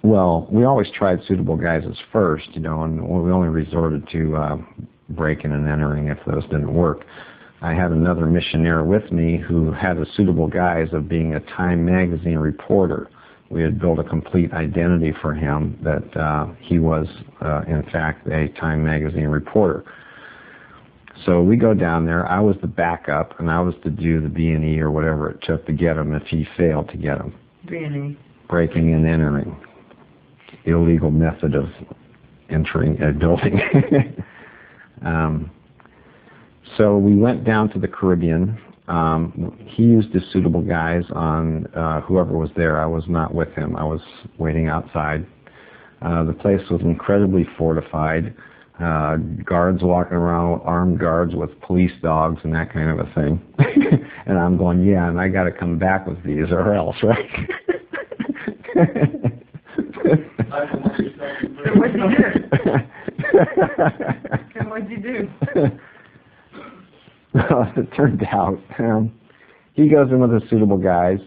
Well, we always tried suitable guises first, you know, and we only resorted to breaking and entering if those didn't work. I had another missionaire with me who had a suitable guise of being a Time magazine reporter. We had built a complete identity for him that he was, in fact, a Time magazine reporter. So we go down there. I was the backup, and I was to do the B&E or whatever it took to get him if he failed to get him. B&E. Breaking and entering. Illegal method of entering a building. So we went down to the Caribbean. He used his suitable guise on whoever was there. I was not with him. I was waiting outside. The place was incredibly fortified. Guards walking around, armed guards with police dogs and that kind of a thing. And I'm going, yeah, and I got to come back with these or else, right? So what'd you do? And what'd you do? Well, it turned out, he goes in with a suitable guise.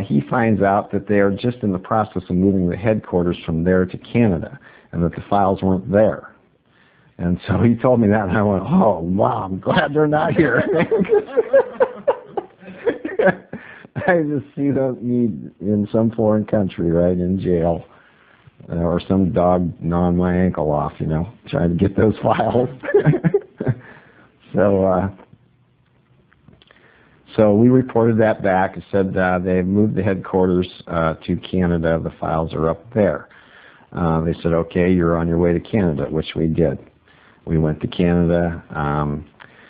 He finds out that they are just in the process of moving the headquarters from there to Canada and that the files weren't there. And so he told me that, and I went, oh, wow, I'm glad they're not here. I just see me in some foreign country, right, in jail, or some dog gnawing my ankle off, trying to get those files. So we reported that back and said they moved the headquarters to Canada. The files are up there. They said, okay, you're on your way to Canada, which we did. We went to Canada.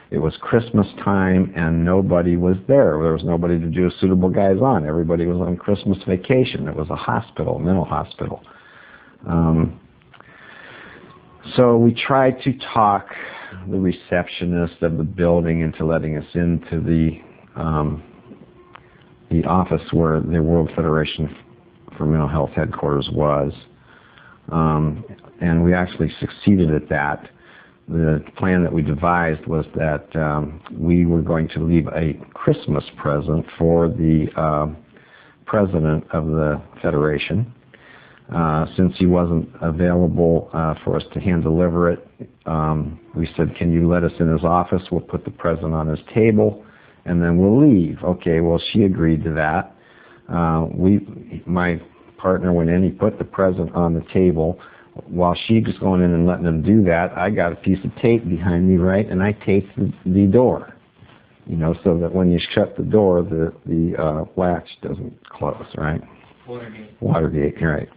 It was Christmas time, and nobody was there. There was nobody to do suitable guys on. Everybody was on Christmas vacation. It was a hospital, mental hospital. So we tried to talk the receptionist of the building into letting us into the office where the World Federation for Mental Health headquarters was. And we actually succeeded at that. The plan that we devised was that we were going to leave a Christmas present for the president of the Federation. Since he wasn't available for us to hand deliver it, we said, can you let us in his office? We'll put the present on his table, and then we'll leave. Okay, well, she agreed to that. My partner went in, he put the present on the table. While she was going in and letting him do that, I got a piece of tape behind me, right, and I taped the door, so that when you shut the door, the latch doesn't close, right? Watergate, right.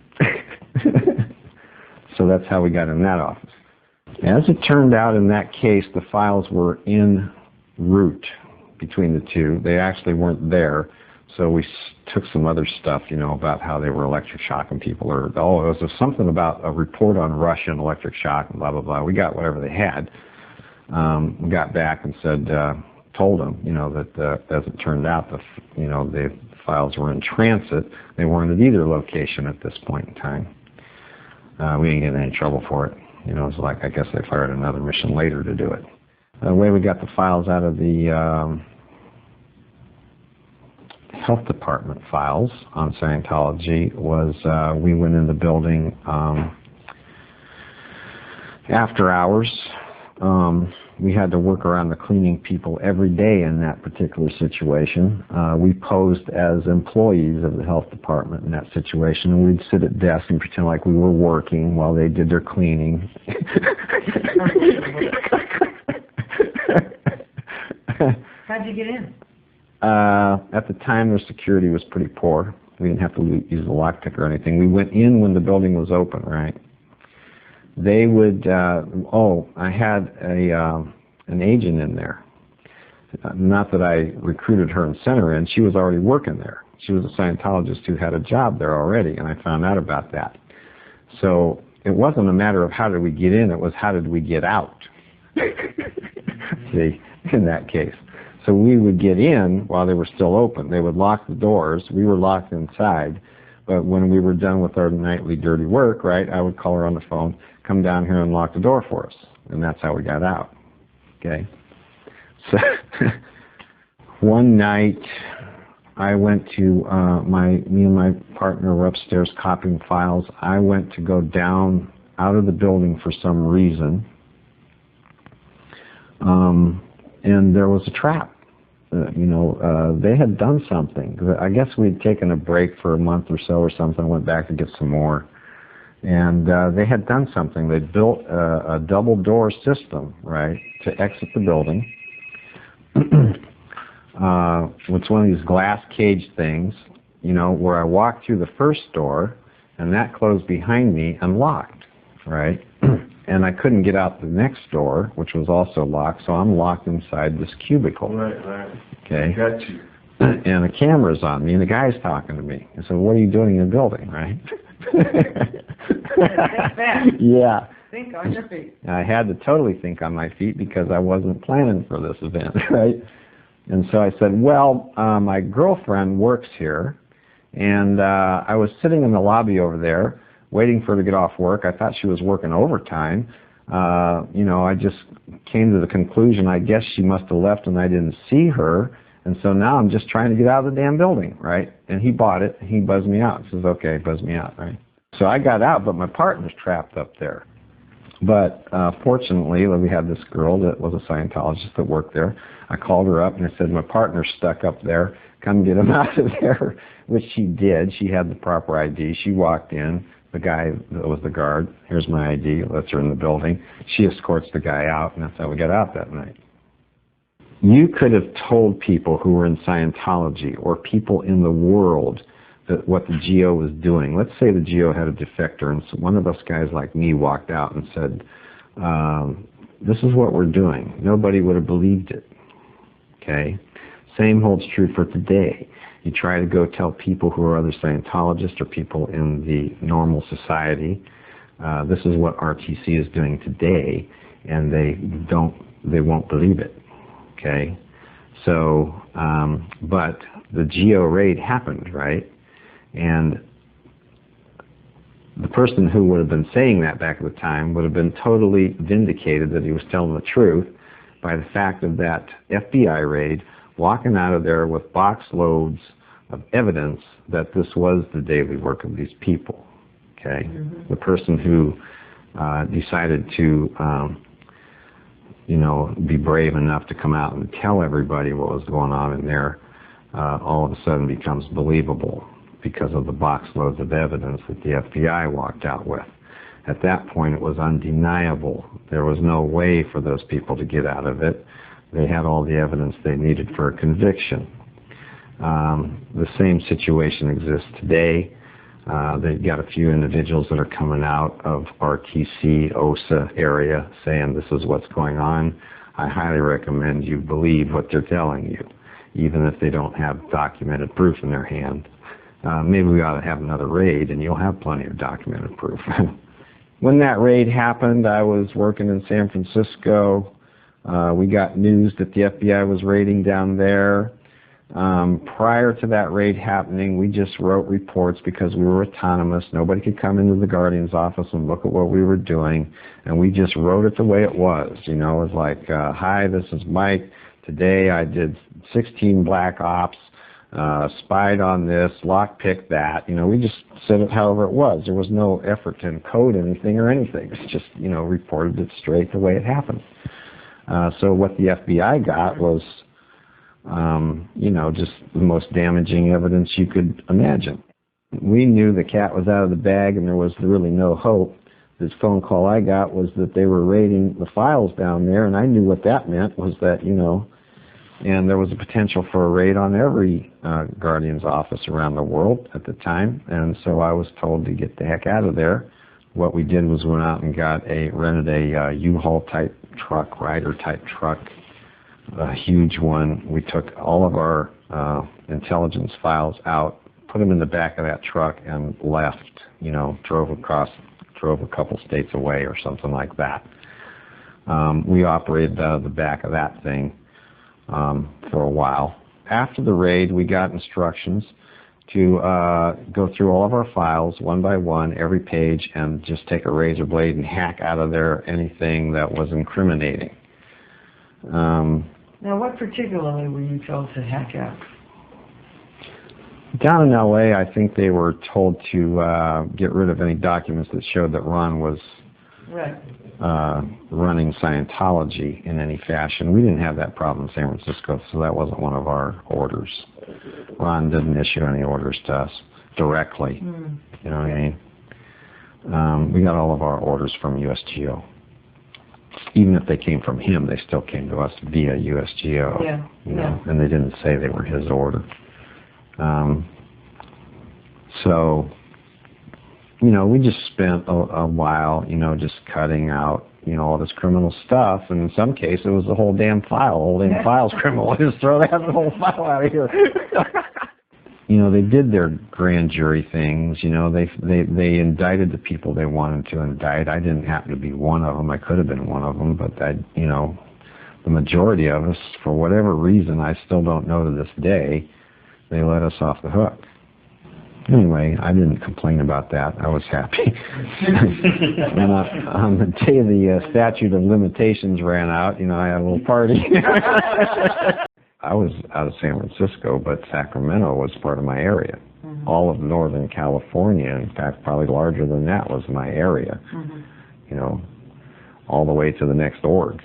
So that's how we got in that office. As it turned out in that case, the files were en route between the two. They actually weren't there. So we took some other stuff, about how they were electric shocking people, or, it was something about a report on Russian electric shock and blah, blah, blah. We got whatever they had. We got back and said, told them, that as it turned out, the files were in transit. They weren't at either location at this point in time. We didn't get in any trouble for it. It was like, I guess they fired another mission later to do it. The way we got the files out of the health department files on Scientology was we went in the building after hours. We had to work around the cleaning people every day in that particular situation. We posed as employees of the health department in that situation, and we'd sit at desks and pretend like we were working while they did their cleaning. How'd you get in? At the time, their security was pretty poor. We didn't have to use the lockpick or anything. We went in when the building was open, right? They would, I had an agent in there. Not that I recruited her and sent her in. She was already working there. She was a Scientologist who had a job there already, and I found out about that. So it wasn't a matter of how did we get in, it was how did we get out. See, in that case. So we would get in while they were still open. They would lock the doors. We were locked inside. But when we were done with our nightly dirty work, right, I would call her on the phone, come down here and lock the door for us. And that's how we got out. Okay? So one night I went to, me and my partner were upstairs copying files. I went to go down out of the building for some reason. And there was a trap. They had done something. I guess we'd taken a break for a month or so or something, went back to get some more. And they had done something. They built a double door system, right, to exit the building. It's one of these glass cage things, where I walked through the first door and that closed behind me and locked, right? And I couldn't get out the next door, which was also locked, so I'm locked inside this cubicle. Right. Okay. Got you. And the camera's on me, and the guy's talking to me. I said, what are you doing in the building, right? That's fast. Yeah. Think on your feet. I had to totally think on my feet because I wasn't planning for this event, right? And so I said, well, my girlfriend works here, and I was sitting in the lobby over there waiting for her to get off work. I thought she was working overtime. I just came to the conclusion, I guess she must have left and I didn't see her. And so now I'm just trying to get out of the damn building, right? And he bought it. He buzzed me out. He says, okay, buzz me out, right? So I got out, but my partner's trapped up there. But fortunately, we had this girl that was a Scientologist that worked there. I called her up and I said, my partner's stuck up there. Come get him out of there, which she did. She had the proper ID. She walked in. The guy that was the guard, here's my ID, lets her in the building. She escorts the guy out, and that's how we got out that night. You could have told people who were in Scientology or people in the world that what the GO was doing. Let's say the GO had a defector, and so one of us guys like me walked out and said, this is what we're doing. Nobody would have believed it. Okay? Same holds true for today. You try to go tell people who are other Scientologists or people in the normal society, this is what RTC is doing today, and they won't believe it. Okay? So, but the GO raid happened, right? And the person who would have been saying that back at the time would have been totally vindicated that he was telling the truth by the fact of that FBI raid, walking out of there with box loads of evidence that this was the daily work of these people. Okay? Mm-hmm. The person who decided to be brave enough to come out and tell everybody what was going on in there, all of a sudden becomes believable because of the box loads of evidence that the FBI walked out with. At that point, it was undeniable. There was no way for those people to get out of it. They had all the evidence they needed for a conviction. The same situation exists today. They've got a few individuals that are coming out of RTC, OSA area saying this is what's going on. I highly recommend you believe what they're telling you, even if they don't have documented proof in their hand. Maybe we ought to have another raid and you'll have plenty of documented proof. When that raid happened, I was working in San Francisco. We got news that the FBI was raiding down there. Prior to that raid happening, we just wrote reports because we were autonomous. Nobody could come into the Guardian's office and look at what we were doing, and we just wrote it the way it was. It was like, hi, this is Mike. Today I did 16 black ops, spied on this, lockpicked that. We just said it however it was. There was no effort to encode anything or anything. It's just, reported it straight the way it happened. So what the FBI got was, just the most damaging evidence you could imagine. We knew the cat was out of the bag and there was really no hope. This phone call I got was that they were raiding the files down there, and I knew what that meant was that, and there was a potential for a raid on every Guardian's office around the world at the time, and so I was told to get the heck out of there. What we did was went out and rented a U-Haul type truck, Ryder type truck, a huge one. We took all of our intelligence files out, put them in the back of that truck, and left. Drove a couple states away or something like that. We operated out of the back of that thing for a while. After the raid, we got instructions to go through all of our files one by one, every page, and just take a razor blade and hack out of there anything that was incriminating. Now, what particularly were you told to hack out? Down in L.A., I think they were told to get rid of any documents that showed that Ron was running Scientology in any fashion. We didn't have that problem in San Francisco, so that wasn't one of our orders. Ron didn't issue any orders to us directly. You know what I mean? We got all of our orders from USGO. Even if they came from him, they still came to us via USGO. And they didn't say they were his order. So, we just spent a while, just cutting out, all this criminal stuff. And in some cases, it was the whole damn file. The whole damn file's criminal. Just throw that whole file out of here. They did their grand jury things. They indicted the people they wanted to indict. I didn't happen to be one of them. I could have been one of them, but the majority of us, for whatever reason, I still don't know to this day, they let us off the hook. Anyway, I didn't complain about that. I was happy. And on the day the statute of limitations ran out, I had a little party. I was out of San Francisco, but Sacramento was part of my area. All of Northern California, in fact, probably larger than that, was my area. all the way to the next org.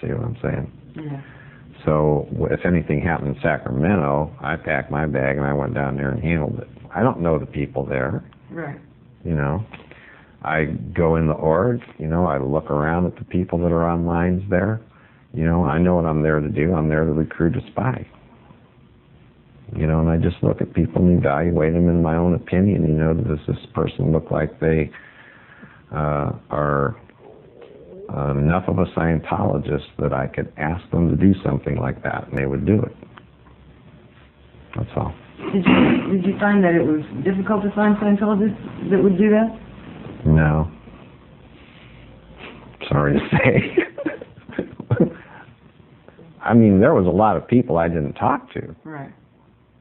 See what I'm saying? Yeah. So if anything happened in Sacramento, I packed my bag and I went down there and handled it. I don't know the people there. Right. You know, I go in the org, you know, I look around at the people that are on lines there. You know, I know what I'm there to do. I'm there to recruit a spy. You know, and I just look at people and evaluate them in my own opinion. You know, does this person look like they are enough of a Scientologist that I could ask them to do something like that, and they would do it. That's all. Did you find that it was difficult to find Scientologists that would do that? No. Sorry to say. I mean, there was a lot of people I didn't talk to. Right.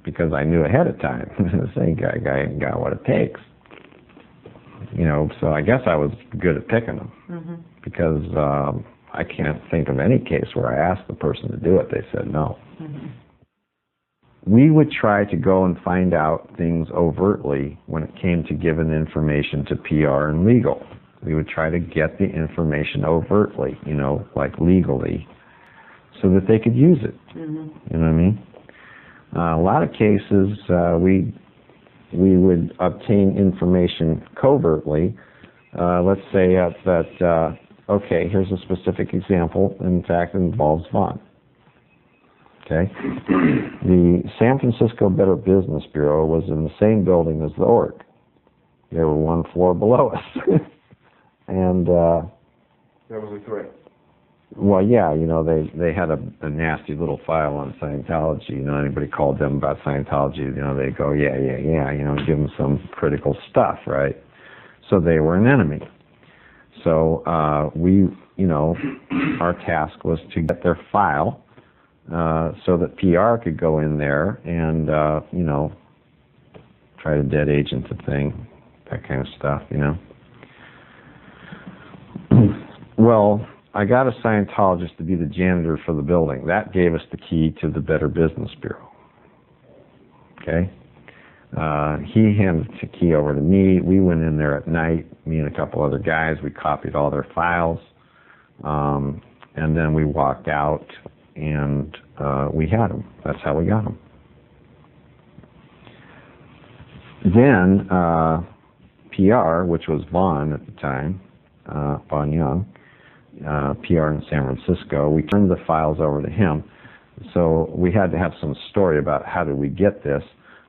Because I knew ahead of time. This guy ain't got what it takes. You know, so I guess I was good at picking them. Mm-hmm. Because I can't think of any case where I asked the person to do it. They said no. Mm-hmm. We would try to go and find out things overtly when it came to giving information to PR and legal. We would try to get the information overtly, you know, like legally, so that they could use it. Mm-hmm. You know what I mean? A lot of cases, we would obtain information covertly. Let's say that, okay, here's a specific example. In fact, it involves Vaughn. Okay? The San Francisco Better Business Bureau was in the same building as the org. They were one floor below us. And that was a threat. well, yeah, you know, they had a nasty little file on Scientology. You know, anybody called them about Scientology, you know, they go, yeah, you know, give them some critical stuff, right? So they were an enemy. So we, you know, our task was to get their file so that PR could go in there and, you know, try to dead agent the thing, that kind of stuff, you know. Well, I got a Scientologist to be the janitor for the building. That gave us the key to the Better Business Bureau. Okay? He handed the key over to me. We went in there at night, me and a couple other guys. We copied all their files. And then we walked out and we had them. That's how we got them. Then PR, which was Vaughn at the time, Vaughn Young, PR in San Francisco, we turned the files over to him. So we had to have some story about how did we get this.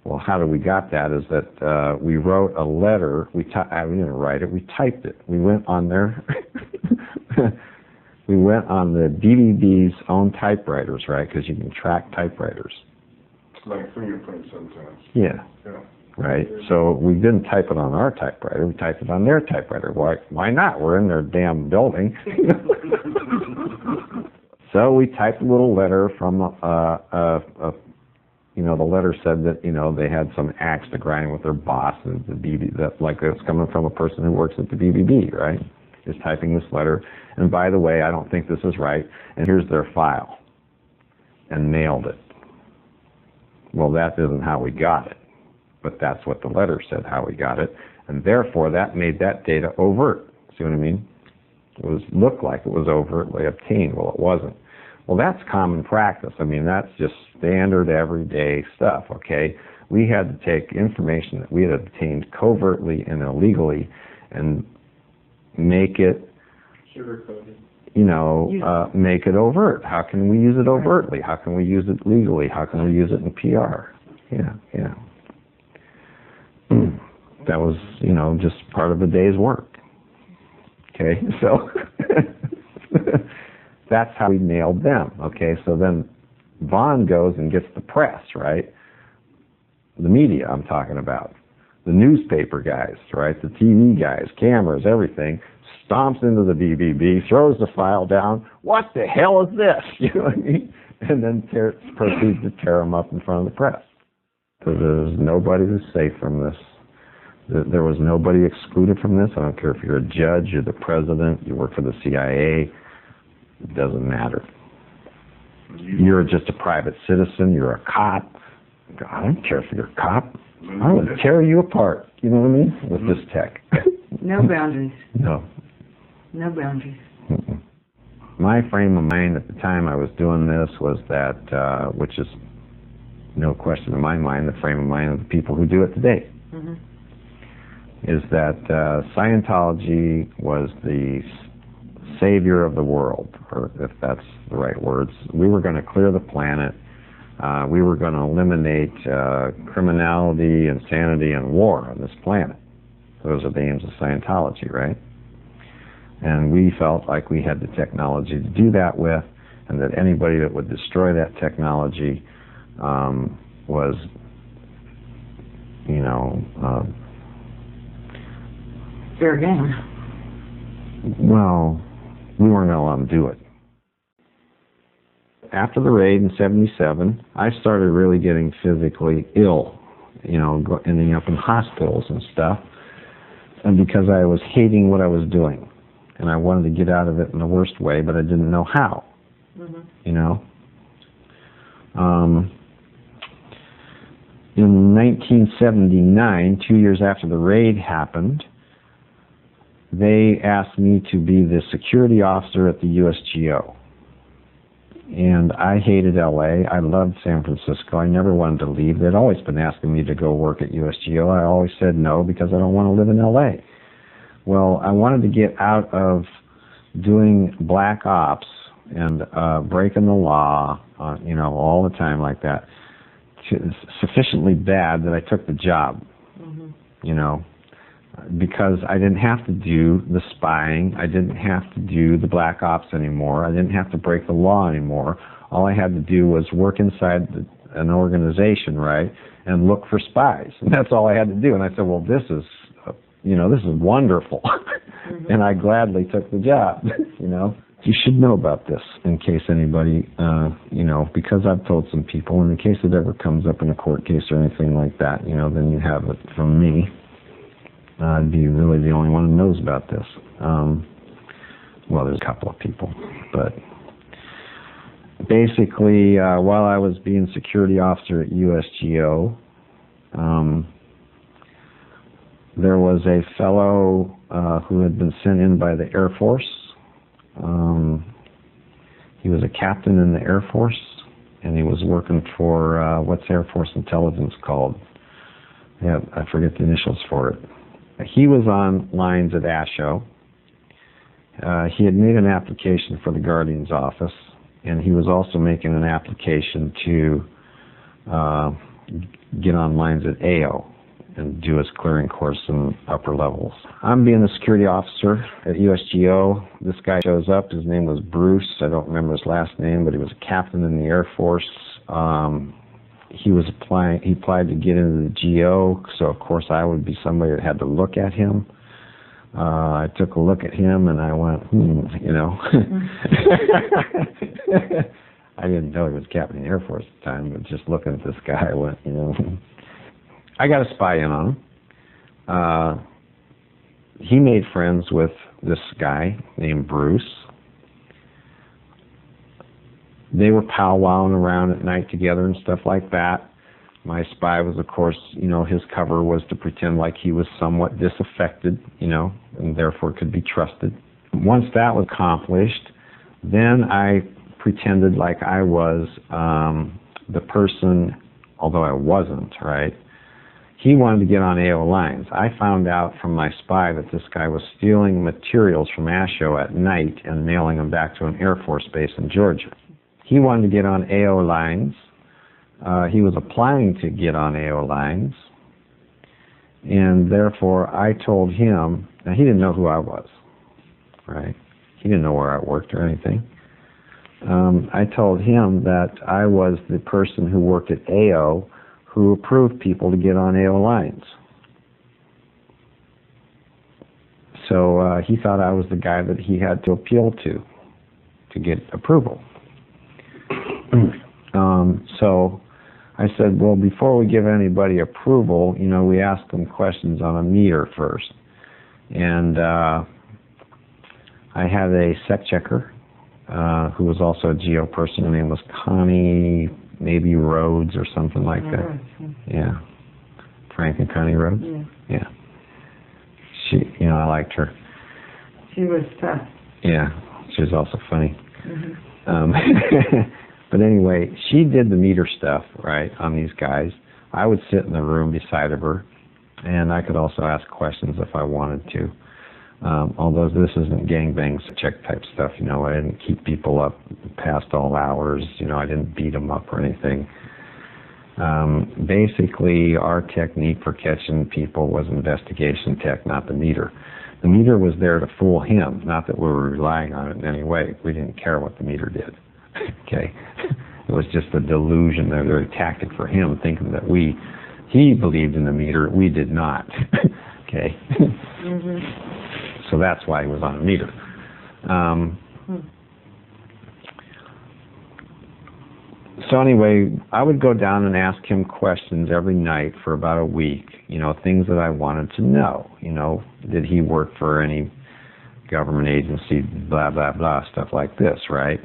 Well, how we got that is that we wrote a letter. We didn't write it. We typed it. We went on there. We went on the BBB's own typewriters, right? Because you can track typewriters. Like fingerprints sometimes. Yeah. Yeah. Right. So we didn't type it on our typewriter. We typed it on their typewriter. Why not? We're in their damn building. So we typed a little letter from you know, the letter said that, you know, they had some axe to grind with their boss, and the BB, that like it's coming from a person who works at the BBB, right? Is typing this letter, and by the way, I don't think this is right, and here's their file, and mailed it. Well, that isn't how we got it, but that's what the letter said how we got it, and therefore that made that data overt. See what I mean? It looked like it was overtly obtained. Well, it wasn't. Well, that's common practice. I mean, that's just standard everyday stuff, okay? We had to take information that we had obtained covertly and illegally and make it, you know, make it overt. How can we use it overtly? How can we use it legally? How can we use it in PR? Yeah. That was, you know, just part of a day's work. Okay, so that's how we nailed them. Okay, so then Vaughn goes and gets the press, right? The media I'm talking about. The newspaper guys, right? The TV guys, cameras, everything, stomps into the BBB, throws the file down. What the hell is this? You know what I mean? And then proceeds to tear them up in front of the press. So there's nobody who's safe from this. There was nobody excluded from this. I don't care if you're a judge, you're the president, you work for the CIA. It doesn't matter. You're just a private citizen. You're a cop. I don't care if you're a cop. I would tear you apart. You know what I mean? With this tech. No boundaries. No. No boundaries. my frame of mind at the time I was doing this was that, which is no question in my mind, the frame of mind of the people who do it today, is that Scientology was the savior of the world, or if that's the right words. We were going to clear the planet. We were going to eliminate criminality, insanity, and war on this planet. Those are the aims of Scientology, right? And we felt like we had the technology to do that with, and that anybody that would destroy that technology was, you know, fair game. Well, we weren't going to let them do it. After the raid in '77, I started really getting physically ill, you know, ending up in hospitals and stuff, and because I was hating what I was doing, and I wanted to get out of it in the worst way, but I didn't know how, you know. In 1979, 2 years after the raid happened, they asked me to be the security officer at the USGO. And I hated LA. I loved San Francisco. I never wanted to leave. They'd always been asking me to go work at USGO. I always said no because I don't want to live in LA. Well, I wanted to get out of doing black ops and breaking the law, you know, all the time like that, sufficiently bad that I took the job, you know, because I didn't have to do the spying. I didn't have to do the black ops anymore. I didn't have to break the law anymore. All I had to do was work inside an organization, right, and look for spies. And that's all I had to do. And I said, well, this is, you know, this is wonderful. And I gladly took the job, you know. You should know about this in case anybody, you know, because I've told some people, and in case it ever comes up in a court case or anything like that, you know, then you have it from me. I'd be really the only one who knows about this. Well, there's a couple of people, but basically, while I was being security officer at USGO, there was a fellow who had been sent in by the Air Force. He was a captain in the Air Force, and he was working for, what's Air Force intelligence called? Yeah, I forget the initials for it. He was on lines at ASHO. He had made an application for the Guardian's office, and he was also making an application to get on lines at AO and do his clearing course in upper levels. I'm being the security officer at USGO. This guy shows up. His name was Bruce. I don't remember his last name, but he was a captain in the Air Force. He applied to get into the GO, so of course I would be somebody that had to look at him. I took a look at him and I went, you know. I didn't know he was captain of the Air Force at the time, but just looking at this guy, I went, you know. I got a spy in on him. He made friends with this guy named Bruce. They were powwowing around at night together and stuff like that. My spy was, of course, you know, his cover was to pretend like he was somewhat disaffected, you know, and therefore could be trusted. Once that was accomplished, then I pretended like I was the person, although I wasn't, right? He wanted to get on AO lines. I found out from my spy that this guy was stealing materials from ASHO at night and mailing them back to an Air Force base in Georgia. He wanted to get on AO lines. He was applying to get on AO lines. And therefore, I told him, now he didn't know who I was, right? He didn't know where I worked or anything. I told him that I was the person who worked at AO who approved people to get on AO lines. So he thought I was the guy that he had to appeal to get approval. So I said, well, before we give anybody approval, you know, we ask them questions on a meter first. And I had a sec checker who was also a GO person. Her name was Connie, maybe Rhodes or something like that. Right. Yeah. Frank and Connie Rhodes? Yeah. She, you know, I liked her. She was tough. Yeah. She was also funny. But anyway, she did the meter stuff, right, on these guys. I would sit in the room beside of her, and I could also ask questions if I wanted to. Although this isn't gangbang check type stuff, you know, I didn't keep people up past all hours, you know, I didn't beat them up or anything. Basically, our technique for catching people was investigation tech, not the meter. The meter was there to fool him, not that we were relying on it in any way. We didn't care what the meter did. Okay, it was just a delusion, a tactic for him, thinking that he believed in the meter, we did not. Okay, so that's why he was on a meter. So anyway, I would go down and ask him questions every night for about a week, you know, things that I wanted to know. You know, did he work for any government agency, blah, blah, blah, stuff like this, right?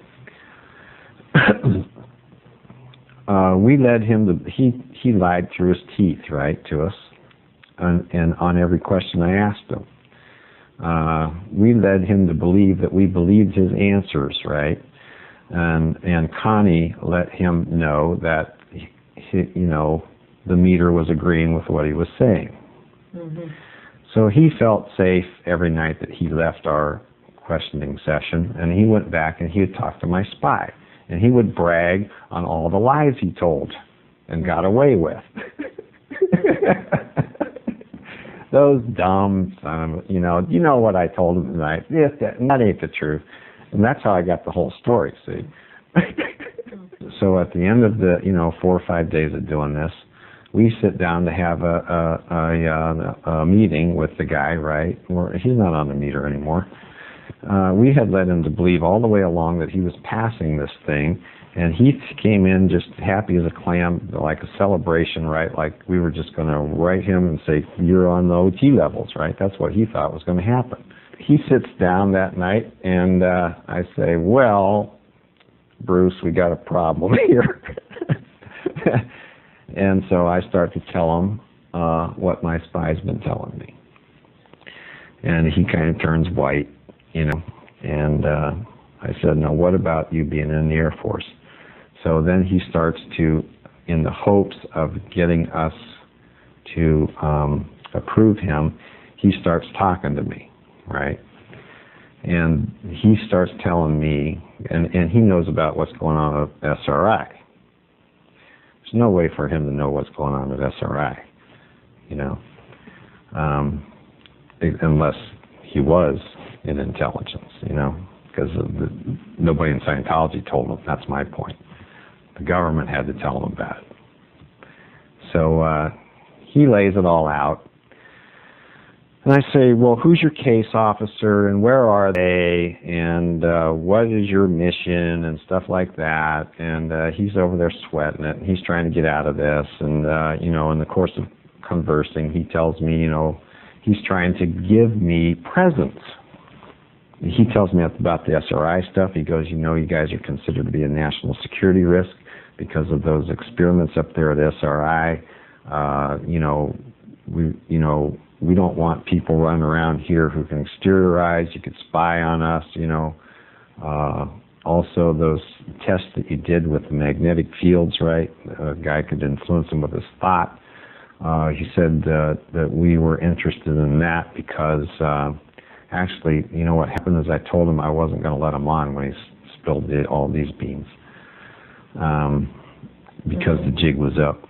We led him to, he lied through his teeth, right, to us, and on every question I asked him. We led him to believe that we believed his answers, right? And Connie let him know that, you know, the meter was agreeing with what he was saying. So he felt safe every night that he left our questioning session, and he went back and he would talk to my spy. And he would brag on all the lies he told and got away with. Those dumb son of, you know what I told him tonight. Yes, that ain't the truth. And that's how I got the whole story, see. So at the end of the, 4 or 5 days of doing this, we sit down to have a meeting with the guy, right? He's not on the meter anymore. We had led him to believe all the way along that he was passing this thing, and he came in just happy as a clam, like a celebration, right? Like we were just going to write him and say, you're on the OT levels, right? That's what he thought was going to happen. He sits down that night, and I say, well, Bruce, we got a problem here. And so I start to tell him what my spy's been telling me. And he kind of turns white, and I said, no, what about you being in the Air Force? So then he starts to, in the hopes of getting us to approve him, he starts talking to me, right? And he starts telling me, and he knows about what's going on with SRI. There's no way for him to know what's going on with SRI, unless he was in intelligence, because nobody in Scientology told him. That's my point. The government had to tell him about it. So he lays it all out. And I say, well, who's your case officer, and where are they, and what is your mission, and stuff like that. And he's over there sweating it, and he's trying to get out of this. And, in the course of conversing, he tells me, he's trying to give me presents. He tells me about the SRI stuff. He goes, you guys are considered to be a national security risk because of those experiments up there at SRI. We don't want people running around here who can exteriorize. You could spy on us, Also, those tests that you did with the magnetic fields, right? A guy could influence him with his thought. He said that we were interested in that because actually, what happened is I told him I wasn't going to let him on when he spilled all these beans because the jig was up,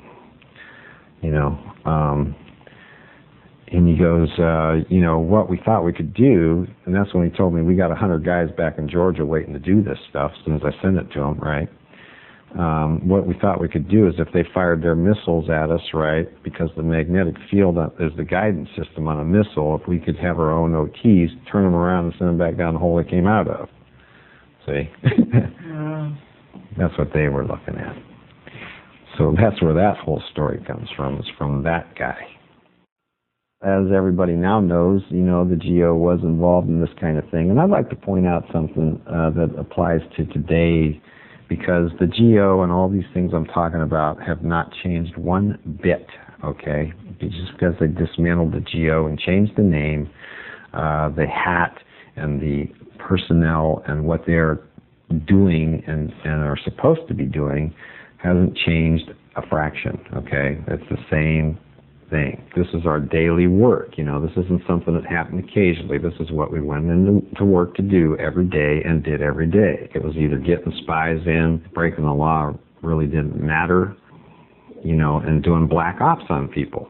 And he goes, what we thought we could do, and that's when he told me we got 100 guys back in Georgia waiting to do this stuff as soon as I sent it to him, right? What we thought we could do is if they fired their missiles at us, right, because the magnetic field is the guidance system on a missile, if we could have our own OTs, turn them around and send them back down the hole they came out of. See? That's what they were looking at. So that's where that whole story comes from, is from that guy. As everybody now knows, the GO was involved in this kind of thing. And I'd like to point out something that applies to today, because the GO and all these things I'm talking about have not changed one bit, okay? Just because they dismantled the GO and changed the name, the hat, and the personnel and what they're doing and are supposed to be doing hasn't changed a fraction, okay? It's the same thing. This is our daily work, This isn't something that happened occasionally. This is what we went into work to do every day and did every day. It was either getting spies in, breaking the law really didn't matter, and doing black ops on people.